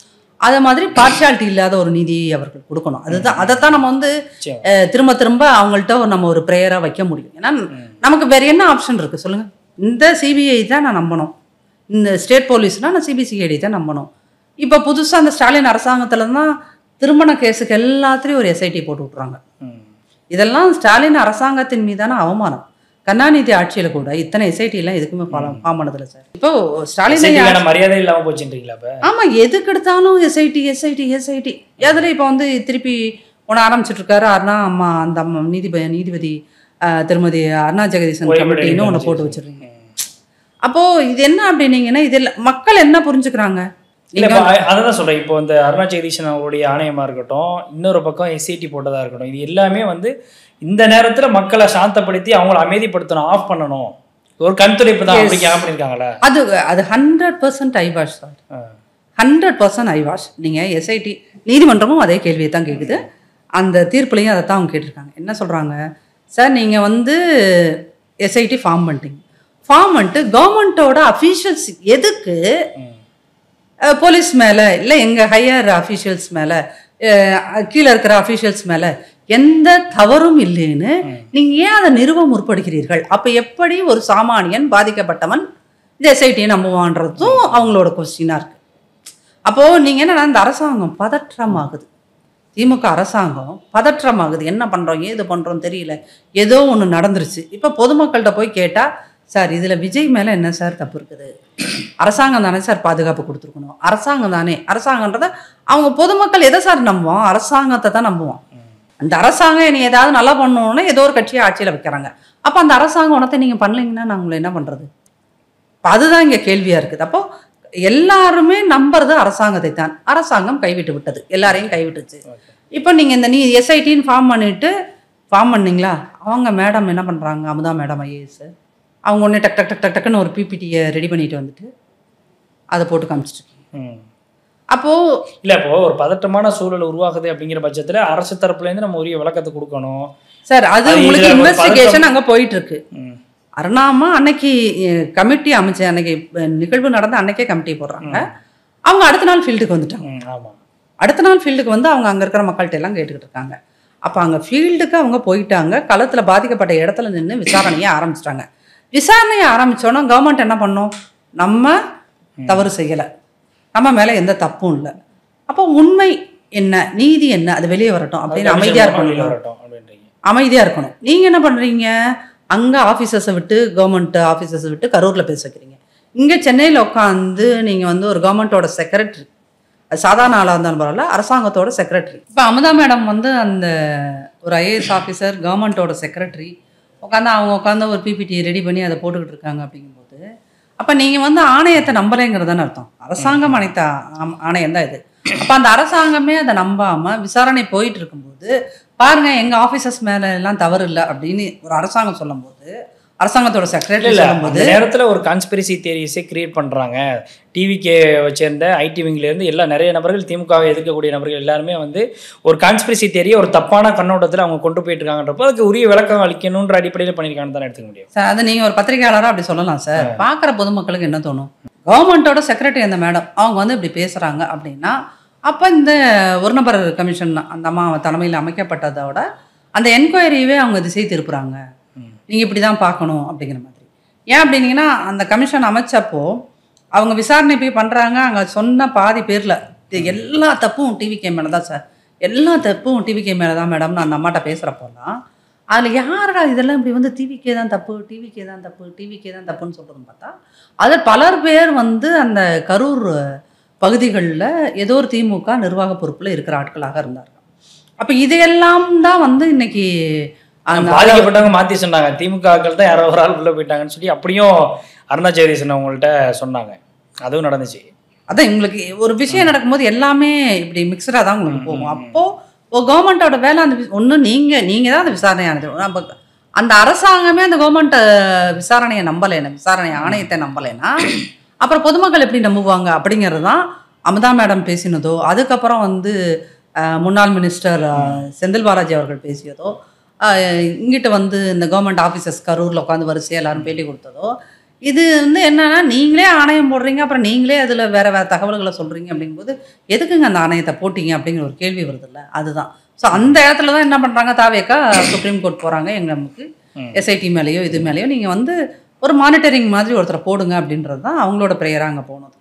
Speaker 2: அதே மாதிரி பார்ஷியாலிட்டி இல்லாத ஒரு நீதியை அவர்கள் கொடுக்கணும். அதைத்தான் நம்ம திரும்ப திரும்ப அவங்கள்ட்ட நம்ம ஒரு ப்ரேயராக வைக்க முடியும். ஏன்னா நமக்கு வேற என்ன ஆப்ஷன் இருக்கு சொல்லுங்க? இந்த சிபிஐ தான் நான் நம்பணும், இந்த ஸ்டேட் போலீஸ்னால் நான் சிபிசிஐடி தான் நம்பணும். இப்போ புதுசாக அந்த ஸ்டாலின் அரசாங்கத்தில் தான் திருமண கேஸுக்கு எல்லாத்துலேயும் ஒரு எஸ்ஐடி போட்டு விட்றாங்க. இதெல்லாம் ஸ்டாலின் அரசாங்கத்தின் மீதான அவமானம். கருணாநிதி ஆட்சியில் கூட இத்தனை எஸ்ஐடிலாம் எதுக்குமே ஃபார்ம் பண்ணதில்லை சார். இப்போ ஸ்டாலின்
Speaker 1: மரியாதை இல்லாமல் போச்சுன்றீங்களா?
Speaker 2: ஆமாம், எதுக்கு எடுத்தாலும் எஸ்ஐடி எஸ்ஐடி எஸ்ஐடி. அதில் இப்போ திருப்பி ஒன்று ஆரம்பிச்சுட்டு இருக்காரு. அந்த நீதிபதி திருமதி அருணா ஜெகதீசன் கமிட்டின்னு ஒன்று போட்டு வச்சிருக்கீங்க. அப்போ இது என்ன அப்படின்னீங்கன்னா, இதில் மக்கள் என்ன புரிஞ்சுக்கிறாங்க?
Speaker 1: அதான் சொல்றேன். இப்போ இந்த அருணா ஜெகதீசன் அவருடைய ஆணையமா இருக்கட்டும், இன்னொரு பக்கம் எஸ்ஐடி போட்டதா இருக்கட்டும், இது எல்லாமே இந்த நேரத்துல மக்களை சாந்தப்படுத்தி அவங்களை அமைதிப்படுத்தணும், ஆஃப் பண்ணணும், ஒரு கண்துடைப்பு தான் பண்ணிருக்காங்களா?
Speaker 2: அது 100% ஐவாஷ் சார். 100% ஐவாஷ். நீங்க எஸ்ஐடி நீதிமன்றமும் அதே கேள்வியை தான் கேட்குது. அந்த தீர்ப்புலையும் அதை தான் அவங்க கேட்டிருக்காங்க. என்ன சொல்றாங்க சார்? நீங்கள் எஸ்ஐடி ஃபார்ம் பண்ணிட்டு கவர்மெண்ட்டோட அஃபீஷியல்ஸ் எதுக்கு போலீஸ் மேலே இல்லை எங்கள் ஹையர் அஃபீஷியல்ஸ் மேலே கீழே இருக்கிற அஃபீஷியல்ஸ் மேலே எந்த தவறும் இல்லைன்னு நீங்கள் ஏன் அதை நிறுவ முற்படுகிறீர்கள்? அப்போ எப்படி ஒரு சாமானியன் பாதிக்கப்பட்டவன் இந்த எஸ்ஐடியை நம்புவான்றதும் அவங்களோட கொஸ்டினாக இருக்குது. அப்போது நீங்கள் என்னன்னா, இந்த அரசாங்கம் பதற்றமாகுது, திமுக அரசாங்கம் பதற்றமாகுது. என்ன பண்ணுறோம் ஏது பண்ணுறோம் தெரியல, ஏதோ ஒன்று நடந்துருச்சு. இப்போ பொதுமக்கள்கிட்ட போய் கேட்டால், சார் இதில் விஜய் மேலே என்ன சார் தப்பு இருக்குது? அரசாங்கம் தானே சார் பாதுகாப்பு கொடுத்துருக்கணும், அரசாங்கம் தானே. அரசாங்கன்றதை அவங்க பொதுமக்கள் எதை சார் நம்புவோம்? அரசாங்கத்தை தான் நம்புவோம். அந்த அரசாங்கம் என்னை ஏதாவது நல்லா பண்ணணும்னா ஏதோ ஒரு கட்சியை ஆட்சியில் வைக்கிறாங்க. அப்போ அந்த அரசாங்கம் உனத்தை நீங்கள் பண்ணலைங்கன்னா நாங்கள் என்ன பண்ணுறது? இப்போ அதுதான் இங்கே கேள்வியாக இருக்குது. அப்போது எல்லாருமே நம்புறது அரசாங்கத்தை தான். அரசாங்கம் கைவிட்டு விட்டது, எல்லாரையும் கைவிட்டுச்சு. இப்போ நீங்கள் இந்த எஸ்ஐடின்னு ஃபார்ம் பண்ணீங்களா? அவங்க மேடம் என்ன பண்ணுறாங்க, அமுதா மேடம் ஐஏஎஸ், அவங்க ஒன்றே டக் டக் டக் டக் டக்குன்னு ஒரு பிபிடியை ரெடி பண்ணிட்டு வந்துட்டு அதை போட்டு காமிச்சிட்ருக்கீங்க. அப்போது
Speaker 1: இல்லை, இப்போ ஒரு பதட்டமான சூழல் உருவாகுது அப்படிங்கிற பட்சத்தில் அரசு தரப்புலேருந்து நம்ம உரிய விளக்கத்தை கொடுக்கணும்
Speaker 2: சார். அது உங்களுக்கு இன்வெஸ்டிகேஷன் அங்கே போயிட்டுருக்கு. அருணாமா அன்னைக்கு கமிட்டி அமைச்சு, அன்னைக்கு நிகழ்வு நடந்த அன்னைக்கே கமிட்டி போடுறாங்க. அவங்க அடுத்த நாள் ஃபீல்டுக்கு வந்துட்டாங்க.
Speaker 1: ஆமாம்,
Speaker 2: அடுத்த நாள் ஃபீல்டுக்கு வந்து அவங்க அங்கே இருக்கிற மக்கள்கிட்ட எல்லாம் கேட்டுக்கிட்டு இருக்காங்க. அப்போ அங்கே ஃபீல்டுக்கு அவங்க போயிட்டாங்க. களத்தில் பாதிக்கப்பட்ட இடத்துல நின்று விசாரணையை ஆரம்பிச்சிட்டாங்க. விசாரணையை ஆரம்பித்தோன்னா கவர்மெண்ட் என்ன பண்ணோம், நம்ம தவறு செய்யலை, நம்ம மேலே எந்த தப்பும் இல்லை, அப்போ உண்மை என்ன, நீதி என்ன, அது வெளியே வரட்டும் அப்படின்னு அமைதியாக இருக்கணும். நீங்கள் என்ன பண்ணுறீங்க, அங்கே ஆஃபீஸர்ஸை விட்டு, கவர்மெண்ட் ஆஃபீஸர்ஸை விட்டு கரூரில் பேச வைக்கிறீங்க. இங்கே சென்னையில் உட்காந்து நீங்கள் வந்து ஒரு கவர்மெண்ட்டோட செக்ரட்டரி, அது சாதாரண ஆளாக இருந்தாலும் பரவாயில்ல, அரசாங்கத்தோட செக்ரட்டரி. இப்போ அமுதா மேடம் வந்து அந்த ஒரு ஐஏஎஸ் ஆஃபீஸர், கவர்மெண்ட்டோட செக்ரட்டரி அவங்க உட்காந்து ஒரு பிபிடி ரெடி பண்ணி அதை போட்டுக்கிட்டு இருக்காங்க. அப்படிங்கும்போது அப்போ நீங்கள் வந்து ஆணையத்தை நம்பலைங்கிறதான அர்த்தம். அரசாங்கம் அனைத்த ஆணையம் தான் இது. அப்போ அந்த அரசாங்கமே அதை நம்பாமல் விசாரணை போயிட்டு இருக்கும்போது பாருங்க, எங்கள் ஆஃபீஸர்ஸ் மேலே எல்லாம் தவறு இல்லை அப்படின்னு ஒரு அரசாங்கம் சொல்லும்போது, அரசாங்கத்தோட செக்ரட்டரி சொல்லும்போது
Speaker 1: நேரத்தில் ஒரு கான்ஸ்பிரசி தியரிஸே கிரியேட் பண்ணுறாங்க. டிவிகே சேர்ந்த ஐடி விங்லேருந்து நிறைய நபர்கள், திமுகவை எதிர்க்கக்கூடிய நபர்கள் எல்லாருமே வந்து ஒரு கான்ஸ்பிரசி தியரியை ஒரு தப்பான கண்ணோட்டத்தில் அவங்க கொண்டு போயிட்டு இருக்காங்கன்றப்போ அதுக்கு உரிய விளக்கம் அளிக்கணுன்ற அடிப்படையில் பண்ணியிருக்காங்கன்னு தான் எடுத்துக்க முடியும்
Speaker 2: சார். அதை நீங்கள் ஒரு பத்திரிகையாளராக அப்படி சொல்லலாம் சார். பார்க்குற பொதுமக்களுக்கு என்ன தோணும், கவர்மெண்ட்டோட செக்ரட்டரி அந்த மேடம் அவங்க வந்து இப்படி பேசுகிறாங்க அப்படின்னா, அப்போ இந்த ஒரு நபர் கமிஷன் அந்த அம்மா தலைமையில் அமைக்கப்பட்டதோட அந்த என்கொயரியவே அவங்க திசை திருப்புறாங்க. நீங்கள் இப்படி தான் பார்க்கணும் அப்படிங்கிற மாதிரி. ஏன் அப்படின்னீங்கன்னா, அந்த கமிஷன் அமைச்சப்போ அவங்க விசாரணை போய் பண்ணுறாங்க. அங்கே சொன்ன பாதி பேரில் எல்லா தப்பும் டிவிகே மேலே தான் சார், எல்லா தப்பும் டிவிகே மேலே தான் மேடம். நான் அந்த அம்மாட்ட பேசுகிறப்போலாம் அதில் யாரடா இதெல்லாம் இப்படி வந்து டிவிகே தான் தப்பு, டிவிகே தான் தப்பு, டிவிகே தான் தப்புன்னு சொல்கிறதுன்னு பார்த்தா, அதில் பலர் பேர் வந்து அந்த கரூர் பகுதிகளில் ஏதோ ஒரு திமுக நிர்வாக பொறுப்பில் இருக்கிற ஆட்களாக இருந்தார்கள். அப்போ இதையெல்லாம் தான் வந்து இன்னைக்கு
Speaker 1: பாதிக்கப்பட்டவங்க மாற்றி சொன்னாங்க, திமுக ஆட்கள் தான் யாரோ ஒரு ஆள் உள்ளே போயிட்டாங்கன்னு சொல்லி அப்படியும் அருணா ஜெகதீசன் அவங்கள்ட்ட சொன்னாங்க. அதுவும் நடந்துச்சு.
Speaker 2: அதான் உங்களுக்கு ஒரு விஷயம் நடக்கும்போது எல்லாமே இப்படி மிக்சடாக தான் உங்களுக்கு போகும். அப்போது கவர்மெண்ட்டோட வேலை அந்த ஒன்று நீங்கள் தான் அந்த விசாரணையானது. நம்ம அந்த அரசாங்கமே அந்த கவர்மெண்ட் விசாரணையை நம்பலைன்னா, விசாரணை ஆணையத்தை நம்பலைன்னா அப்புறம் பொதுமக்கள் எப்படி நம்புவாங்க அப்படிங்கிறது தான் அமுதா மேடம் பேசினதோ, அதுக்கப்புறம் வந்து முன்னாள் மினிஸ்டர் செந்தில் பாலாஜி அவர்கள் பேசியதோ, இங்கிட்ட வந்து இந்த கவர்மெண்ட் ஆஃபீஸர்ஸ் கரூரில் உட்காந்து வரிசையாக எல்லாரும் பேட்டி கொடுத்ததோ, இது வந்து என்னன்னா, நீங்களே ஆணையம் போடுறீங்க, அப்புறம் நீங்களே அதில் வேறு தகவல்களை சொல்கிறீங்க. அப்படிங்கும்போது எதுக்குங்க அந்த ஆணையத்தை போட்டிங்க அப்படிங்கிற ஒரு கேள்வி வருது இல்லை, அதுதான். ஸோ அந்த இடத்துல தான் என்ன பண்ணுறாங்க, தாவேக்கா சுப்ரீம் கோர்ட் போகிறாங்க, எங்கள் நமக்கு எஸ்ஐடி மேலேயோ இது மேலேயோ நீங்கள் வந்து ஒரு மானிட்டரிங் மாதிரி ஒருத்தரை போடுங்க அப்படின்றது தான் அவங்களோட ப்ரேயராக அங்கே போனது.